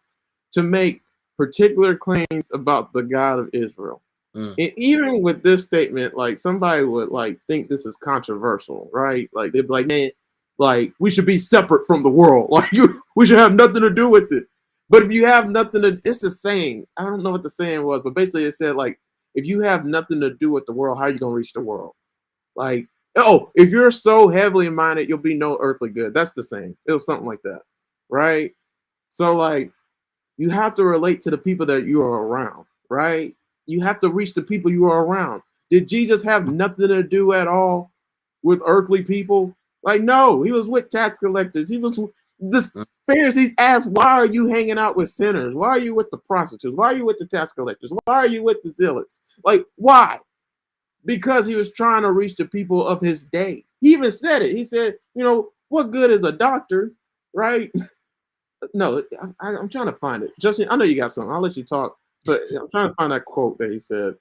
to make particular claims about the God of Israel.
Mm.
And even with this statement, like somebody would like think this is controversial, right? Like they'd be like, man, like we should be separate from the world. Like we should have nothing to do with it. But if you have nothing to, it's a saying. I don't know what the saying was, but basically it said like, if you have nothing to do with the world, how are you gonna reach the world? Like, oh, if you're so heavily minded, you'll be no earthly good. That's the saying. It was something like that, right? So like, you have to relate to the people that you are around, right? You have to reach the people you are around. Did Jesus have nothing to do at all with earthly people? Like, no, he was with tax collectors. He was the Pharisees asked, why are you hanging out with sinners? Why are you with the prostitutes? Why are you with the tax collectors? Why are you with the zealots? Like, why? Because he was trying to reach the people of his day. He even said it. He said, what good is a doctor, right? No, I'm trying to find it. Justin, I know you got something. I'll let you talk, but I'm trying to find that quote that he said.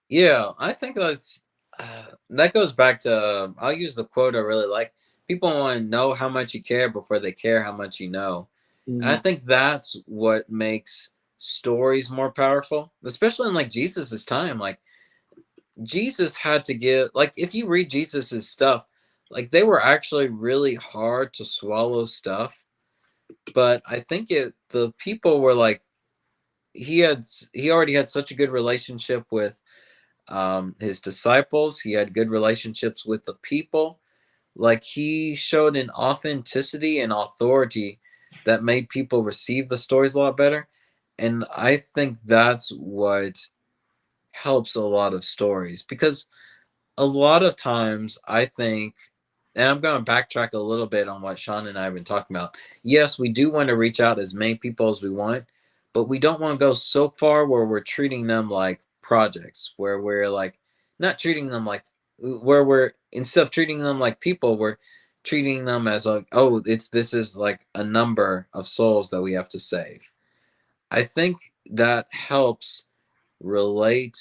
Yeah, I think that goes back to I'll use the quote I really like. People want to know how much you care before they care how much you know. And I
Mm,
think that's what makes stories more powerful, especially in like Jesus's time. Like Jesus had to give, like if you read Jesus's stuff, like they were actually really hard to swallow stuff. But I think the people were like he already had such a good relationship with his disciples. He had good relationships with the people. Like he showed an authenticity and authority that made people receive the stories a lot better. And I think that's what helps a lot of stories, because a lot of times I think, and I'm going to backtrack a little bit on what Sean and I have been talking about. Yes, we do want to reach out as many people as we want, but we don't want to go so far where we're treating them like projects, where we're like not treating them like, where we're, instead of treating them like people, we're treating them as like, oh, this is like a number of souls that we have to save. I think that helps relate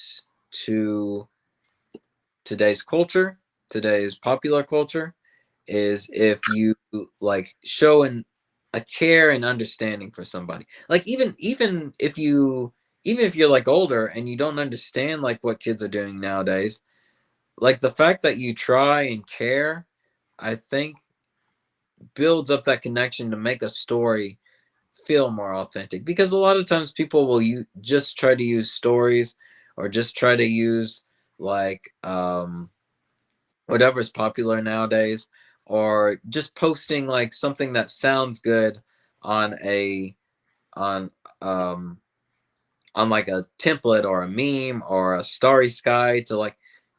to today's culture, today's popular culture, is if you like show a care and understanding for somebody. Like even if you're like older and you don't understand like what kids are doing nowadays, like the fact that you try and care, I think builds up that connection to make a story feel more authentic, because a lot of times people will just try to use stories, or just try to use like whatever's popular nowadays, or just posting like something that sounds good on a on um on like a template or a meme or a starry sky to like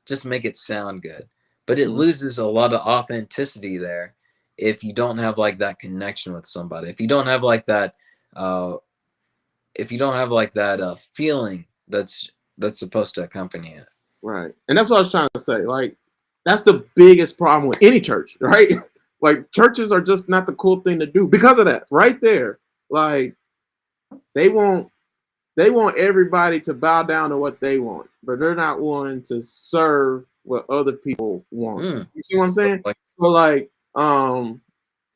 just make it sound good. But it
Mhm.
loses a lot of authenticity there if you don't have like that connection with somebody. If you don't have like that uh feeling that's supposed to accompany it.
Right. And that's what I was trying to say. Like, that's the biggest problem with any church, right? Like, churches are just not the cool thing to do because of that, right there. Like, they want everybody to bow down to what they want, but they're not willing to serve what other people want.
Mm,
You see what I'm saying?
like,
So like,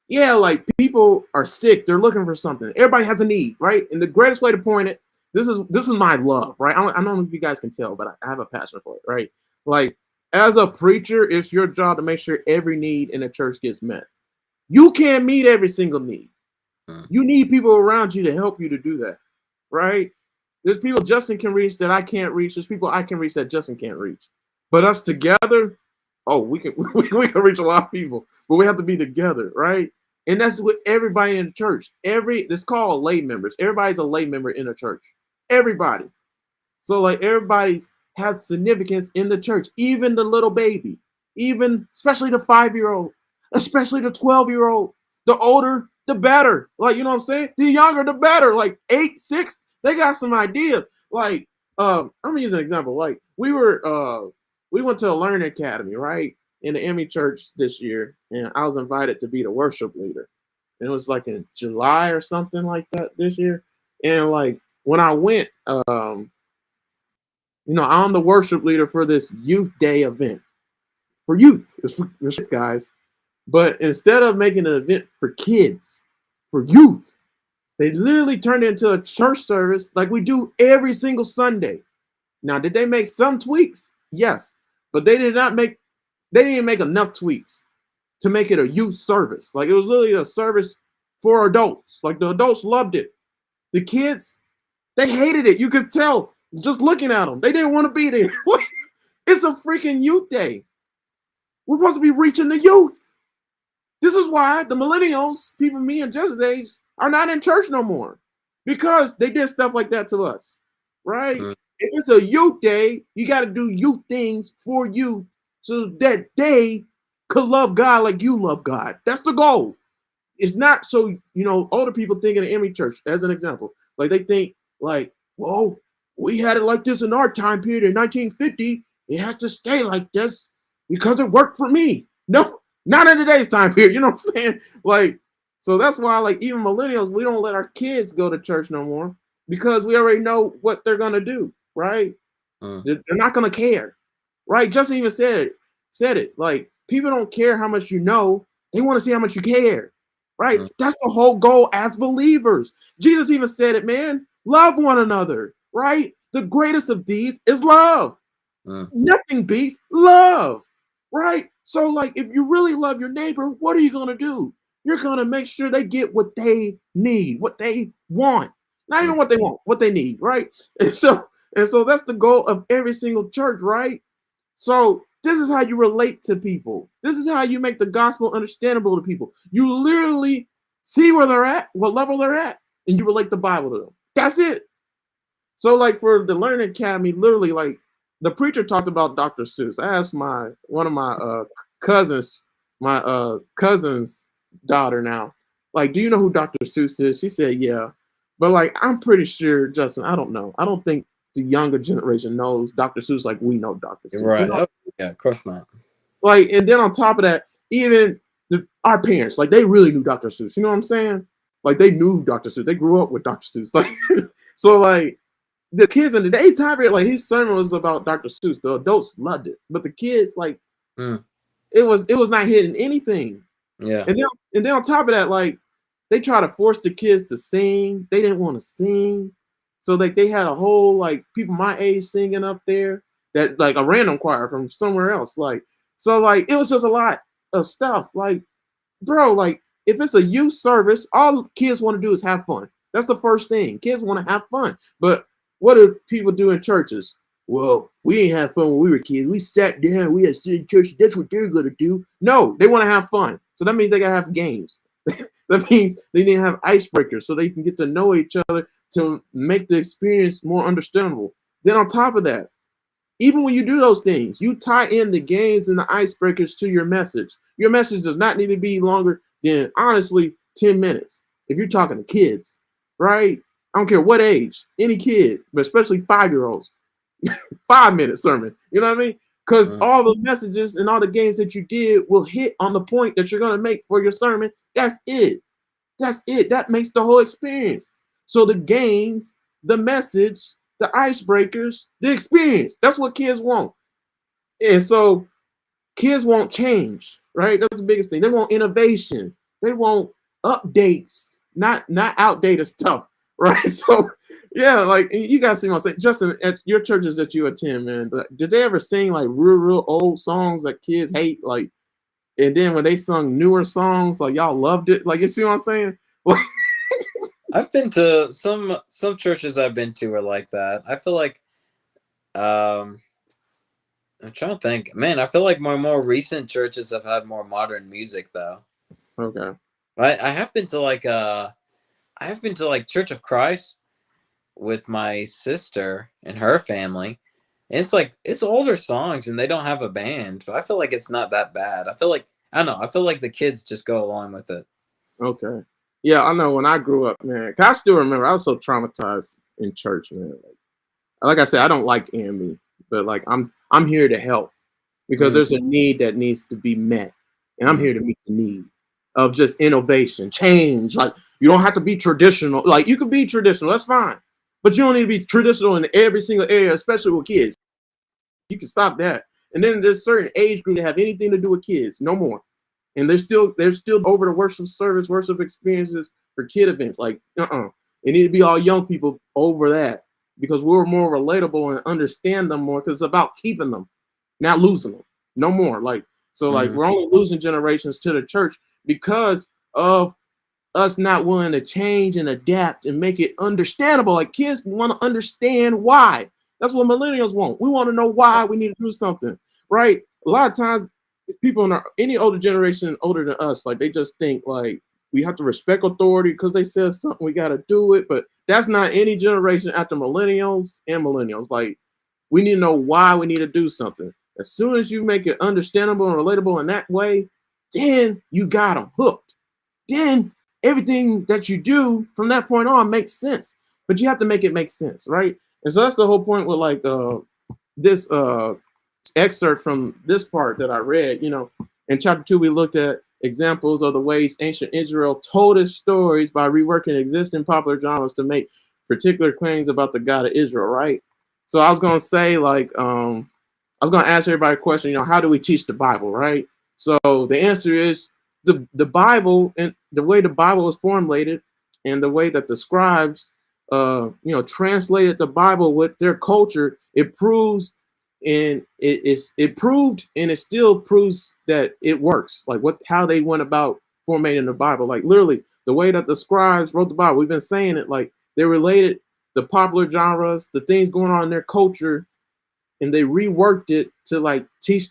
yeah, like people are sick, they're looking for something. Everybody has a need, right? And the greatest way to point it, this is my love, right? I don't know if you guys can tell, but I have a passion for it, right? Like, as a preacher, it's your job to make sure every need in the church gets met. You can't meet every single need.
mm,
You need people around you to help you to do that, right? There's people Justin can reach that I can't reach. There's people I can reach that Justin can't reach. But us together, oh, we can we can reach a lot of people. But we have to be together, right? And that's with everybody in the church. It's called lay members. Everybody's a lay member in a church. Everybody. So like everybody has significance in the church, even the little baby, even especially the 5-year-old, especially the 12-year-old. The older, the better. Like, you know what I'm saying? The younger, the better. Like 8, 6, they got some ideas. Like, I'm gonna use an example. Like we went to a learning academy, right? In the Emmy church this year, and I was invited to be the worship leader. And it was like in July or something like that this year. And like when I went, I'm the worship leader for this youth day event for youth. It's for guys. But instead of making an event for kids, for youth, they literally turned it into a church service like we do every single Sunday. Now, did they make some tweaks? Yes. But they didn't make enough tweaks to make it a youth service. Like it was literally a service for adults. Like the adults loved it. The kids, they hated it. You could tell just looking at them. They didn't want to be there. It's a freaking youth day. We're supposed to be reaching the youth. This is why the millennials, people me and Jess's age, are not in church no more. Because they did stuff like that to us. Right?
mm,
If it's a youth day, you got to do youth things for youth so that they could love God like you love God. That's the goal. It's not so, older people think in the Emmy church, as an example. Like they think, like, whoa, we had it like this in our time period in 1950. It has to stay like this because it worked for me. No, not in today's time period. You know what I'm saying? Like, so that's why, like, even millennials, we don't let our kids go to church no more because we already know what they're gonna do, right?
mm,
They're not gonna care, right? Justin even said it. Like, people don't care how much you know; they want to see how much you care, right?
mm,
That's the whole goal as believers. Jesus even said it, man. Love one another, right? The greatest of these is love.
mm,
Nothing beats love, right? So, like, if you really love your neighbor, what are you gonna do? You're gonna make sure they get what they need, what they want. Not even what they want, what they need, right? And so that's the goal of every single church, right? So this is how you relate to people. This is how you make the gospel understandable to people. You literally see where they're at, what level they're at, and you relate the Bible to them. That's it. So like for the Learning Academy, literally like the preacher talked about Dr. Seuss. I asked one of my cousins, my cousin's daughter now, like, do you know who Dr. Seuss is? She said, yeah. But like I'm pretty sure, Justin, I don't know. I don't think the younger generation knows Dr. Seuss like we know Dr.
You're
Seuss. You
right.
know,
Oh, yeah, of course not.
like, and then on top of that, even our parents, like, they really knew Dr. Seuss. You know what I'm saying? Like, they knew Dr. Seuss. They grew up with Dr. Seuss. Like, so like the kids in today's time period, like his sermon was about Dr. Seuss. The adults loved it, but the kids, like, it was not hitting anything.
Yeah.
And then on top of that, like they try to force the kids to sing. They didn't want to sing, so like they had a whole like people my age singing up there that like a random choir from somewhere else. Like so, like it was just a lot of stuff. Like bro, like if it's a youth service, all kids want to do is have fun. That's the first thing. Kids want to have fun. But what do people do in churches? Well, we ain't have fun when we were kids. We sat down, we had sit in church. That's what they're gonna do. No, they want to have fun. So that means they gotta have games. That means they need to have icebreakers so they can get to know each other to make the experience more understandable. Then on top of that, even when you do those things, you tie in the games and the icebreakers to your message. Your message does not need to be longer than, honestly, 10 minutes. If you're talking to kids, right? I don't care what age, any kid, but especially 5-year-olds, 5-minute sermon. You know what I mean? Because all the messages and all the games that you did will hit on the point that you're going to make for your sermon. That's it. That's it. That makes the whole experience. So the games, the message, the icebreakers, the experience. That's what kids want. And so kids want change, right? That's the biggest thing. They want innovation. They want updates, not outdated stuff, right? So yeah, like you guys see what I'm saying. Justin, at your churches that you attend, man, did they ever sing like real old songs that kids hate? Like, and then when they sung newer songs, like y'all loved it. Like, you see what I'm saying?
I've been to some churches I've been to are like that. I feel like I'm trying to think. Man, I feel like my more recent churches have had more modern music though.
Okay.
I have been to like Church of Christ with my sister and her family. And it's like it's older songs and they don't have a band, but I feel like it's not that bad. I don't know, I feel like the kids just go along with it.
Okay. Yeah, I know when I grew up, man. I still remember I was so traumatized in church, man. Like I said, I don't like AME, but like I'm here to help because there's a need that needs to be met, and I'm here to meet the need of just innovation, change. Like you don't have to be traditional. Like you could be traditional, that's fine, but you don't need to be traditional in every single area, especially with kids. You can stop that. And then there's certain age groups that have anything to do with kids, no more. And they're still over the worship service, worship experiences for kid events. Like, it need to be all young people over that because we're more relatable and understand them more because it's about keeping them, not losing them. No more. Like, so like we're only losing generations to the church because of us not willing to change and adapt and make it understandable. Like kids want to understand why. That's what millennials want. We want to know why we need to do something, right? A lot of times people in any older generation older than us, like they just think like we have to respect authority because they said something, we got to do it. But that's not any generation after millennials and millennials. Like we need to know why we need to do something. As soon as you make it understandable and relatable in that way, then you got them hooked. Then everything that you do from that point on makes sense. But you have to make it make sense, right? And so that's the whole point with like this excerpt from this part that I read. You know, in chapter 2, we looked at examples of the ways ancient Israel told its stories by reworking existing popular genres to make particular claims about the God of Israel, right? So I was gonna say, like, I was gonna ask everybody a question. You know, how do we teach the Bible, right? So the answer is the Bible and the way the Bible was formulated, and the way that the scribes, translated the Bible with their culture. It proves, and it proved, and it still proves that it works. Like how they went about formatting the Bible. Like literally, the way that the scribes wrote the Bible. We've been saying it. Like They related the popular genres, the things going on in their culture, and they reworked it to like teach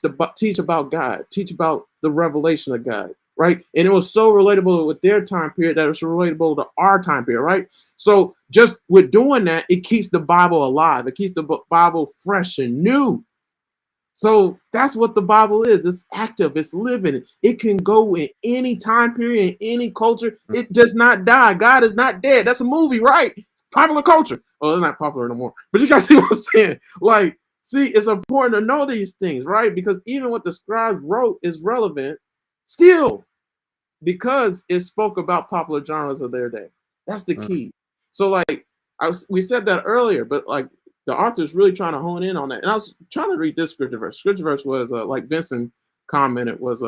about God, teach about the revelation of God, right? And it was so relatable with their time period that it was relatable to our time period, right? So just with doing that, it keeps the Bible alive. It keeps the Bible fresh and new. So that's what the Bible is. It's active, it's living. It can go in any time period, in any culture. It does not die. God is not dead. That's a movie, right? Popular culture. Oh, it's not popular no more. But you guys see what I'm saying? Like, see, it's important to know these things, right? Because even what the scribes wrote is relevant still because it spoke about popular genres of their day. That's the key. So, like, we said that earlier, but like the author's really trying to hone in on that. And I was trying to read this scripture verse. Scripture verse was like Vincent commented was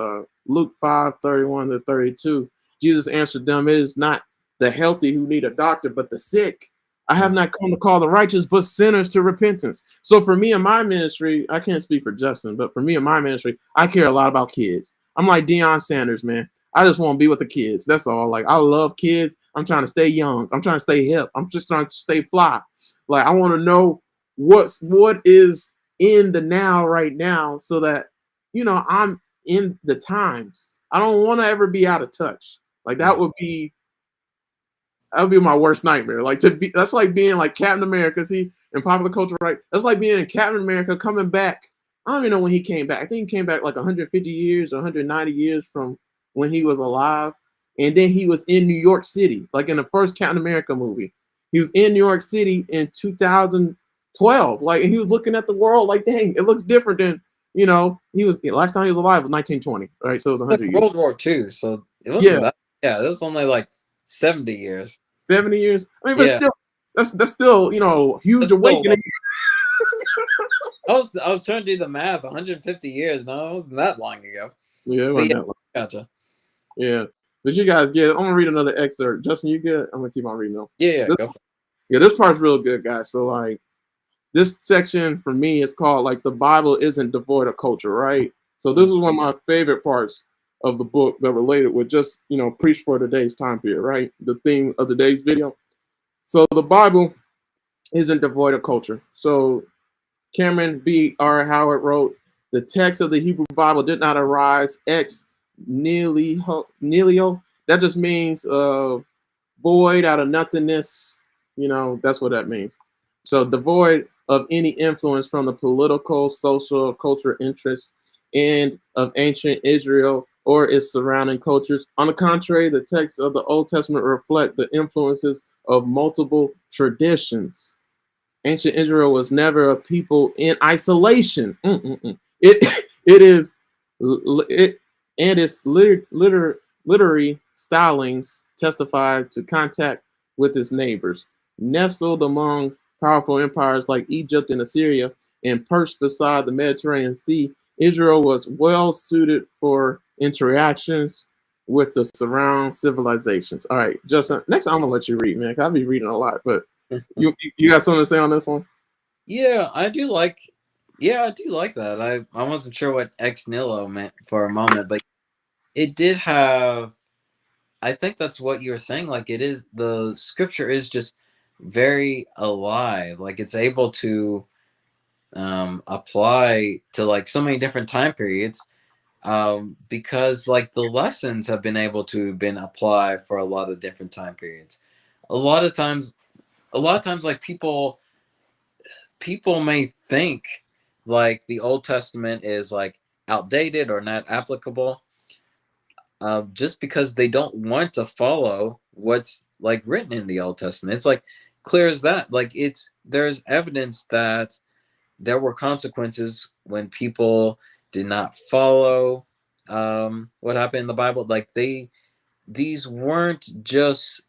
Luke 5:31-32. Jesus answered them, "It is not the healthy who need a doctor, but the sick. I have not come to call the righteous, but sinners to repentance." So for me and my ministry, I can't speak for Justin, but for me and my ministry, I care a lot about kids. I'm like Deion Sanders, man. I just want to be with the kids. That's all. Like, I love kids. I'm trying to stay young. I'm trying to stay hip. I'm just trying to stay fly. Like, I want to know what is in the now right now so that, I'm in the times. I don't want to ever be out of touch. Like, that would be my worst nightmare. Like, that's like being like Captain America. See, in popular culture, right? That's like being in Captain America coming back. I don't even know when he came back. I think he came back like 150 years or 190 years from when he was alive. And then he was in New York City, like in the first Captain America movie. He was in New York City in 2012. Like, and he was looking at the world like, dang, it looks different than, he was last time he was alive was 1920. Right. So it was
Like
100 years.
World War II, so it wasn't
Yeah.
that. Yeah, it was only like 70 years.
70 years. I mean, but
Yeah,
still, that's still, huge
that's still
awakening.
like I was trying to do the math. 150 years. No, it wasn't that long ago.
Yeah, it
But
wasn't
yeah,
that long.
gotcha.
Yeah. But you guys get it. I'm gonna read another excerpt. Justin, you good? I'm gonna keep on reading them.
Yeah,
This,
go for
yeah, this part's real good, guys. So like this section for me is called like the Bible isn't devoid of culture, right? So this is one of my favorite parts of the book that related with just preach for today's time period, right? The theme of today's video. So the Bible isn't devoid of culture. So Cameron B. R. Howard wrote, the text of the Hebrew Bible did not arise ex nihilo. That just means void out of nothingness. That's what that means. So devoid of any influence from the political, social, cultural interests and of ancient Israel or its surrounding cultures. On the contrary, the texts of the Old Testament reflect the influences of multiple traditions. Ancient Israel was never a people in isolation. It is it and its literary stylings testify to contact with its neighbors. Nestled among powerful empires like Egypt and Assyria, and perched beside the Mediterranean Sea, Israel was well suited for interactions with the surrounding civilizations. All right, Justin. Next, I'm gonna let you read, man. I'll be reading a lot, but
it.
you got something to say on this one?
Yeah, I do like. Yeah, I do like that. I wasn't sure what ex nihilo meant for a moment, but it did have. I think that's what you were saying. Like, it is, the scripture is just very alive. Like, it's able to apply to like so many different time periods, because like the lessons have been able to been applied for a lot of different time periods. A lot of times, like people may think like the Old Testament is like outdated or not applicable, just because they don't want to follow what's like written in the Old Testament. It's like clear as that. Like, there's evidence that there were consequences when people did not follow what happened in the Bible. Like, these weren't just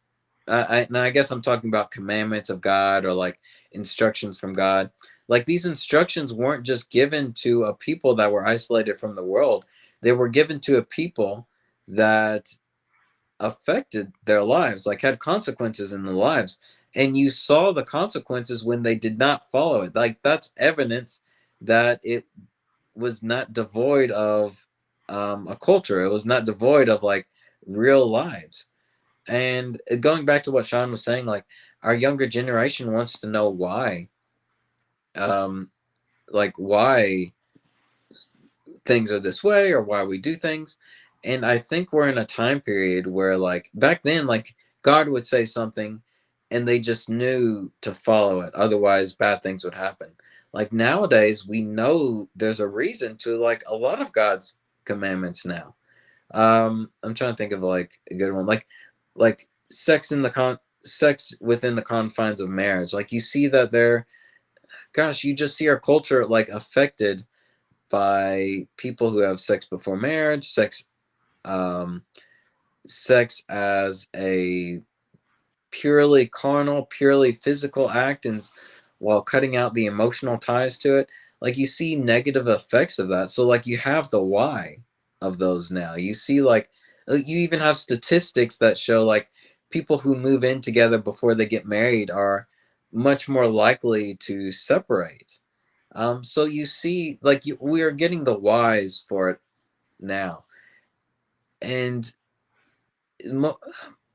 and I guess I'm talking about commandments of God or like instructions from God. Like, these instructions weren't just given to a people that were isolated from the world. They were given to a people that affected their lives, like had consequences in their lives. And you saw the consequences when they did not follow it. Like, that's evidence that it was not devoid of a culture. It was not devoid of like real lives. And going back to what Sean was saying, like our younger generation wants to know why, um, like why things are this way or why we do things. And I think we're in a time period where, like, back then, like, God would say something and they just knew to follow it. Otherwise, bad things would happen. Like, nowadays, we know there's a reason to, like, a lot of God's commandments now. I'm trying to think of, like, a good one. Like, sex within the confines of marriage. Like, you see that there, gosh, you just see our culture, like, affected by people who have sex before marriage, um, sex as a purely carnal, purely physical act, and while cutting out the emotional ties to it, like you see negative effects of that. So like you have the why of those now. You see you even have statistics that show like people who move in together before they get married are much more likely to separate. So you see, we are getting the whys for it now, and mo-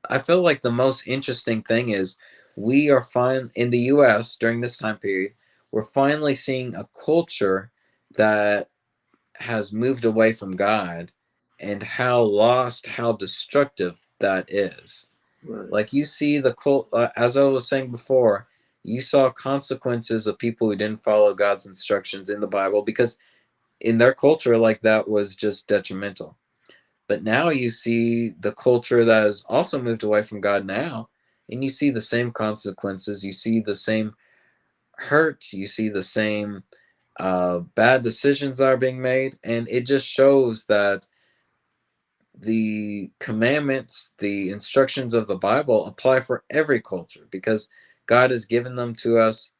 I feel like the most interesting thing is we are fine in the U.S. during this time period. We're finally seeing a culture that has moved away from God, and how lost, how destructive that is.
Right.
Like you see the cult, as I was saying before, you saw consequences of people who didn't follow God's instructions in the Bible because in their culture, like that was just detrimental. But now you see the culture that has also moved away from God now, and you see the same consequences. You see the same hurt. You see the same bad decisions that are being made. And it just shows that the commandments, the instructions of the Bible apply for every culture because God has given them to us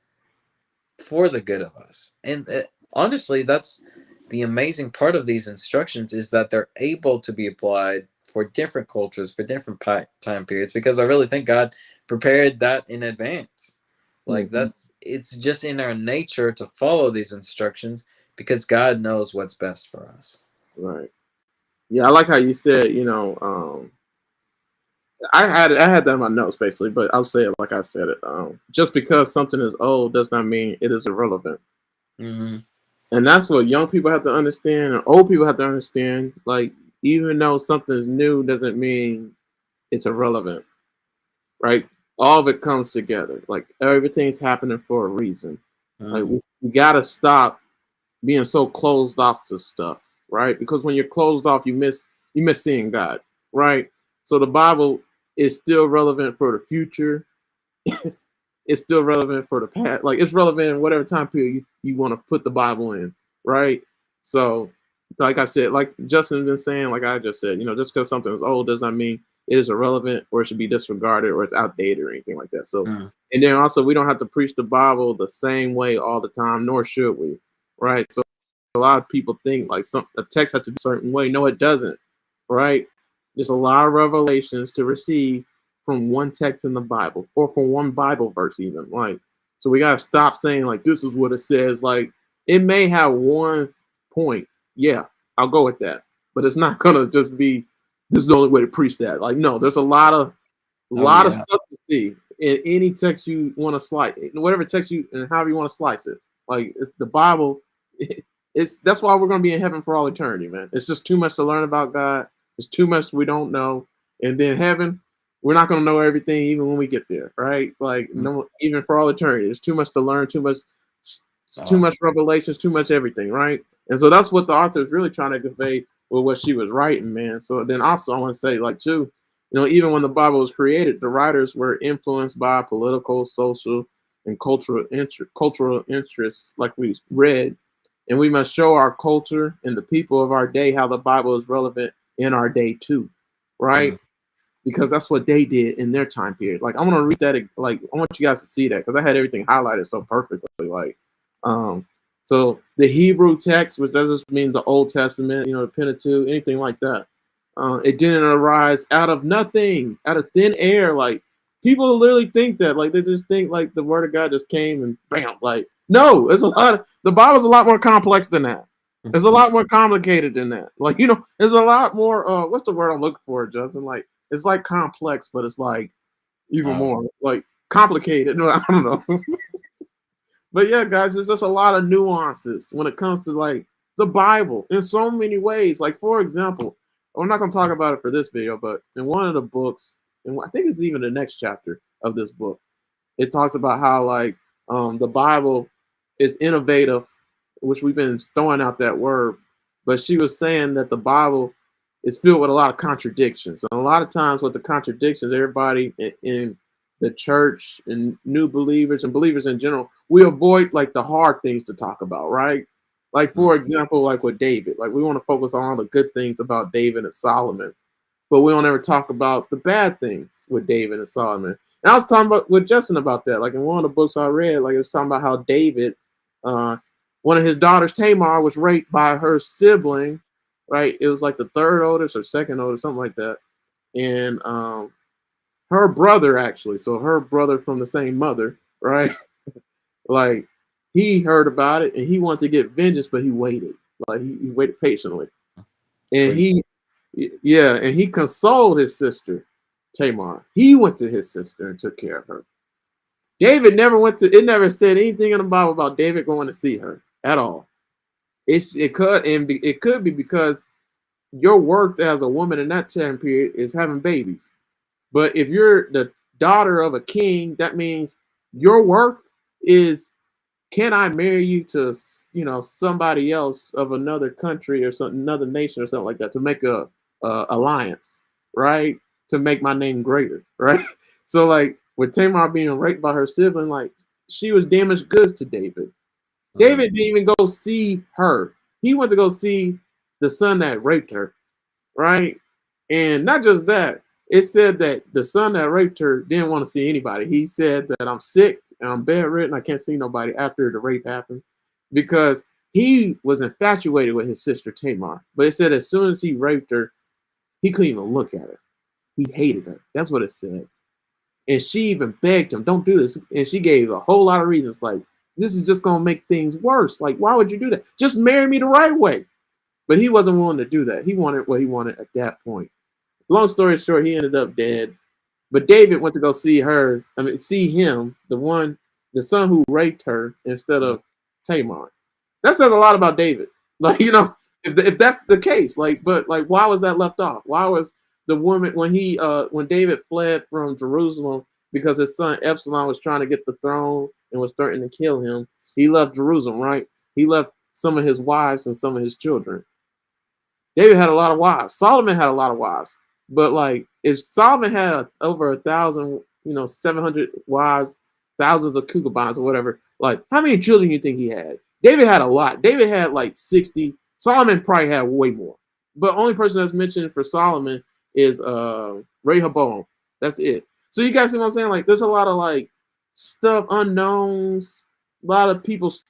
for the good of us. And honestly, that's the amazing part of these instructions is that they're able to be applied for different cultures, for different time periods, because I really think God prepared that in advance. Like
Mm-hmm.
it's just in our nature to follow these instructions because God knows what's best for us.
Right. Yeah, I like how you said, I had that in my notes basically, but I'll say it like I said it. Just because something is old does not mean it is irrelevant.
Mm-hmm.
And that's what young people have to understand and old people have to understand. Like, even though something's new doesn't mean it's irrelevant, right? All of it comes together. Like, everything's happening for a reason. Like,
Mm-hmm.
we got to stop being so closed off to stuff, right? Because when you're closed off, you miss seeing God, right? So the Bible is still relevant for the future. It's still relevant for the past. Like, it's relevant in whatever time period you want to put the Bible in, right? So, like I said, like Justin been saying, like I just said, just because something is old does not mean it is irrelevant or it should be disregarded or it's outdated or anything like that. So,
Mm-hmm.
and then also we don't have to preach the Bible the same way all the time, nor should we, right? So a lot of people think like a text has to be a certain way. No, it doesn't, right? There's a lot of revelations to receive from one text in the Bible or from one Bible verse, even. Like, so we gotta stop saying like this is what it says. Like, it may have one point. Yeah, I'll go with that, but it's not gonna just be this is the only way to preach that. Like, no, there's a lot of
Oh yeah.
stuff to see in any text you want to slice, whatever text you and however you want to slice it. Like, it's the Bible. It's that's why we're gonna be in heaven for all eternity, man. It's just too much to learn about God. It's too much we don't know, and then heaven, we're not gonna know everything even when we get there, right? Like,
Mm-hmm.
no, even for all eternity, there's too much to learn, too
Oh.
much revelations, too much everything, right? And so that's what the author is really trying to convey with what she was writing, man. So then also I want to say, like, too, even when the Bible was created, the writers were influenced by political, social, and cultural interests, like we read, and we must show our culture and the people of our day how the Bible is relevant in our day too, right?
Mm-hmm.
Because that's what they did in their time period. Like, I want to read that. Like, I want you guys to see that because I had everything highlighted so perfectly. Like, um, so the Hebrew text, which does just mean the Old Testament, the Pentateuch, anything like that. It didn't arise out of nothing, out of thin air. Like, people literally think that, like, they just think like the Word of God just came and bam. Like, no, it's a lot. The Bible's a lot more complex than that. It's a lot more complicated than that. Like, there's a lot more. What's the word I'm looking for, Justin? Like, It's like complex, but it's like even more like complicated. I don't know. But yeah, guys, there's just a lot of nuances when it comes to like the Bible in so many ways. Like, for example, I'm not going to talk about it for this video, but in one of the books, and I think it's even the next chapter of this book, it talks about how like the Bible is innovative, which we've been throwing out that word, but she was saying that the Bible is filled with a lot of contradictions. And a lot of times with the contradictions, everybody in the church and new believers and believers in general, we avoid like the hard things to talk about, right? Like, for example, like with David, like we want to focus on all the good things about David and Solomon, but we don't ever talk about the bad things with David and Solomon. And I was talking about with Justin about that. Like in one of the books I read, like it was talking about how David, one of his daughters, Tamar, was raped by her sibling, right? It was like the third oldest or second oldest, something like that. And her brother, actually, so her brother from the same mother, right? Like he heard about it and he wanted to get vengeance, but he waited. Like he waited patiently. And he consoled his sister, Tamar. He went to his sister and took care of her. David never went to. It never said anything in the Bible about David going to see her at all. It could be because your work as a woman in that time period is having babies. But if you're the daughter of a king, that means your work is, can I marry you to somebody else of another country or something, another nation or something like that, to make a alliance, right? To make my name greater, right? So like with Tamar being raped by her sibling, like she was damaged goods to David. David didn't even go see her. He went to go see the son that raped her, right? And not just that, it said that the son that raped her didn't want to see anybody. He said that I'm sick and I'm bedridden. I can't see nobody after the rape happened, because he was infatuated with his sister Tamar. But it said as soon as he raped her, he couldn't even look at her. He hated her. That's what it said. And she even begged him, don't do this. And she gave a whole lot of reasons, like, this is just going to make things worse. Like, why would you do that? Just marry me the right way. But he wasn't willing to do that. He wanted what he wanted at that point. Long story short, he ended up dead. But David went to go see her. I mean, see him, the son who raped her, instead of Tamar. That says a lot about David. Like, if that's the case, but why was that left off? Why was the woman, when David fled from Jerusalem because his son Absalom was trying to get the throne and was threatening to kill him, he left Jerusalem, right? He left some of his wives and some of his children. David had a lot of wives. Solomon had a lot of wives. But like, if Solomon had over 1,000, 700 wives, thousands of concubines or whatever, like how many children do you think he had? David had a lot. David had like 60. Solomon probably had way more. But only person that's mentioned for Solomon is Rehoboam. That's it. So you guys see what I'm saying? Like, there's a lot of like stuff, unknowns, a lot of people's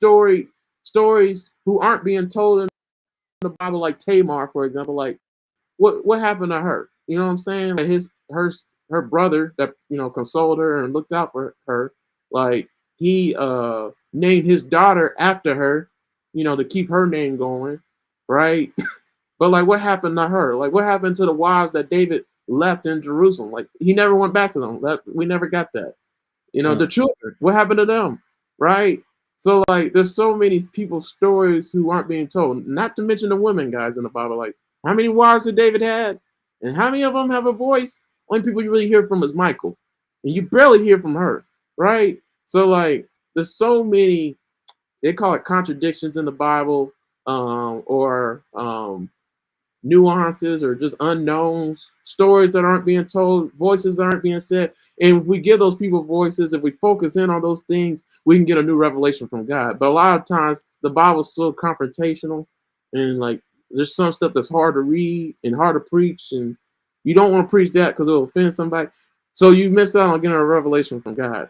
stories who aren't being told in the Bible, like Tamar, for example. Like, what happened to her? You know what I'm saying? Like her brother that consoled her and looked out for her, like he named his daughter after her, to keep her name going, right? But like, what happened to her? Like, what happened to the wives that David left in Jerusalem? Like, he never went back to them. We never got that. The children, what happened to them, right? So like, there's so many people's stories who aren't being told. Not to mention the women, guys, in the Bible. Like, how many wives did David had, and how many of them have a voice? Only people you really hear from is Michal, and you barely hear from her, right? So like, there's so many. They call it contradictions in the Bible, or nuances, or just unknowns, stories that aren't being told, voices that aren't being said. And if we give those people voices, if we focus in on those things, we can get a new revelation from God. But a lot of times the Bible's so confrontational, and like, there's some stuff that's hard to read and hard to preach, and you don't want to preach that because it'll offend somebody. So you miss out on getting a revelation from God.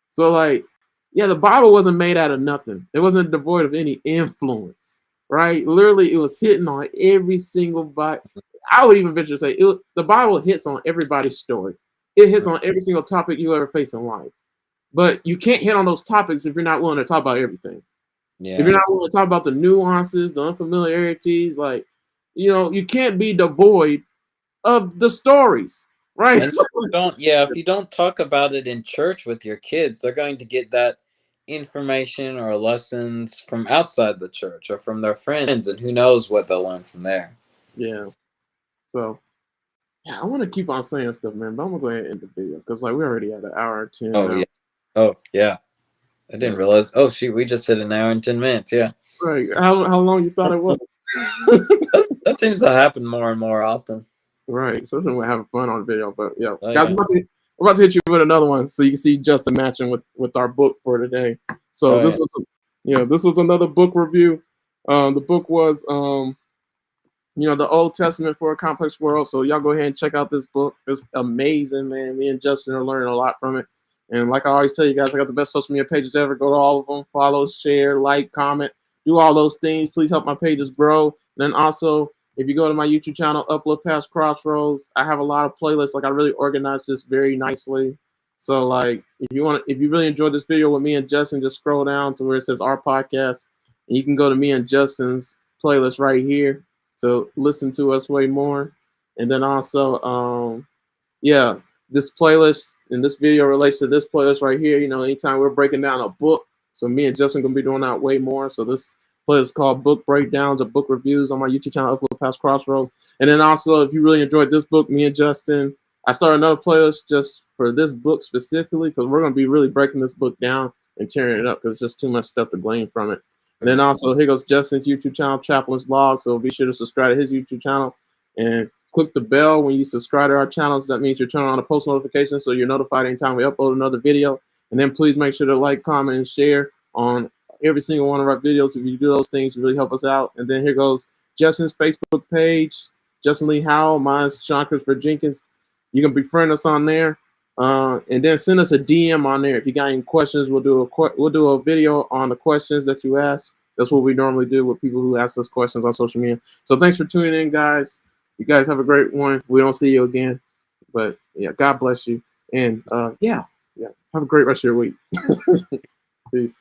So like, yeah, the Bible wasn't made out of nothing. It wasn't devoid of any influence. Right? Literally, it was hitting on every single body. I would even venture to say the Bible hits on everybody's story. It hits on every single topic you ever face in life. But you can't hit on those topics if you're not willing to talk about everything. Yeah. If you're not willing to talk about the nuances, the unfamiliarities, like, you can't be devoid of the stories. right?
And if you don't talk about it in church with your kids, they're going to get that information or lessons from outside the church or from their friends, and who knows what they'll learn from there.
Yeah. So yeah, I want to keep on saying stuff, man, but I'm gonna go ahead and end the video because like we already at an hour and 10
Oh
now.
yeah. Oh yeah. I didn't
Yeah.
realize. Oh shoot, we just hit an hour and 10 minutes. Yeah.
Right. How long you thought it was?
That seems to happen more and more often.
Right. Especially when we're having fun on video. But yeah,
Oh
guys,
yeah.
I'm about to hit you with another one so you can see Justin matching with our book for today. So
Oh
this
yeah.
was this was another book review. The book was the Old Testament for a Complex World. So y'all go ahead and check out this book. It's amazing, man. Me and Justin are learning a lot from it. And like I always tell you guys, I got the best social media pages ever. Go to all of them, follow, share, like, comment, do all those things. Please help my pages grow. And then also, if you go to my YouTube channel, Uplift Past Crossroads, I have a lot of playlists. Like I really organized this very nicely. So like, if you really enjoyed this video with me and Justin, just scroll down to where it says our podcast, and you can go to me and Justin's playlist right here to listen to us way more. And then also, this playlist and this video relates to this playlist right here. Anytime we're breaking down a book, so me and Justin gonna be doing that way more. So this playlist is called Book Breakdowns or Book Reviews on my YouTube channel, Uplift Past Crossroads. And then also, if you really enjoyed this book, me and Justin, I started another playlist just for this book specifically because we're gonna be really breaking this book down and tearing it up because it's just too much stuff to glean from it. And then also here goes Justin's YouTube channel, Chaplain's Log. So be sure to subscribe to his YouTube channel and click the bell when you subscribe to our channels. That means you're turning on the post notifications so you're notified anytime we upload another video. And then please make sure to like, comment, and share on every single one of our videos. If you do those things, you really help us out. And then here goes Justin's Facebook page, Justin Lee Howell. Mine's Sean Christopher Jenkins. You can befriend us on there. And then send us a DM on there if you got any questions. We'll do a video on the questions that you ask. That's what we normally do with people who ask us questions on social media. So thanks for tuning in, guys. You guys have a great one. We don't see you again, but yeah, God bless you. And have a great rest of your week. Peace.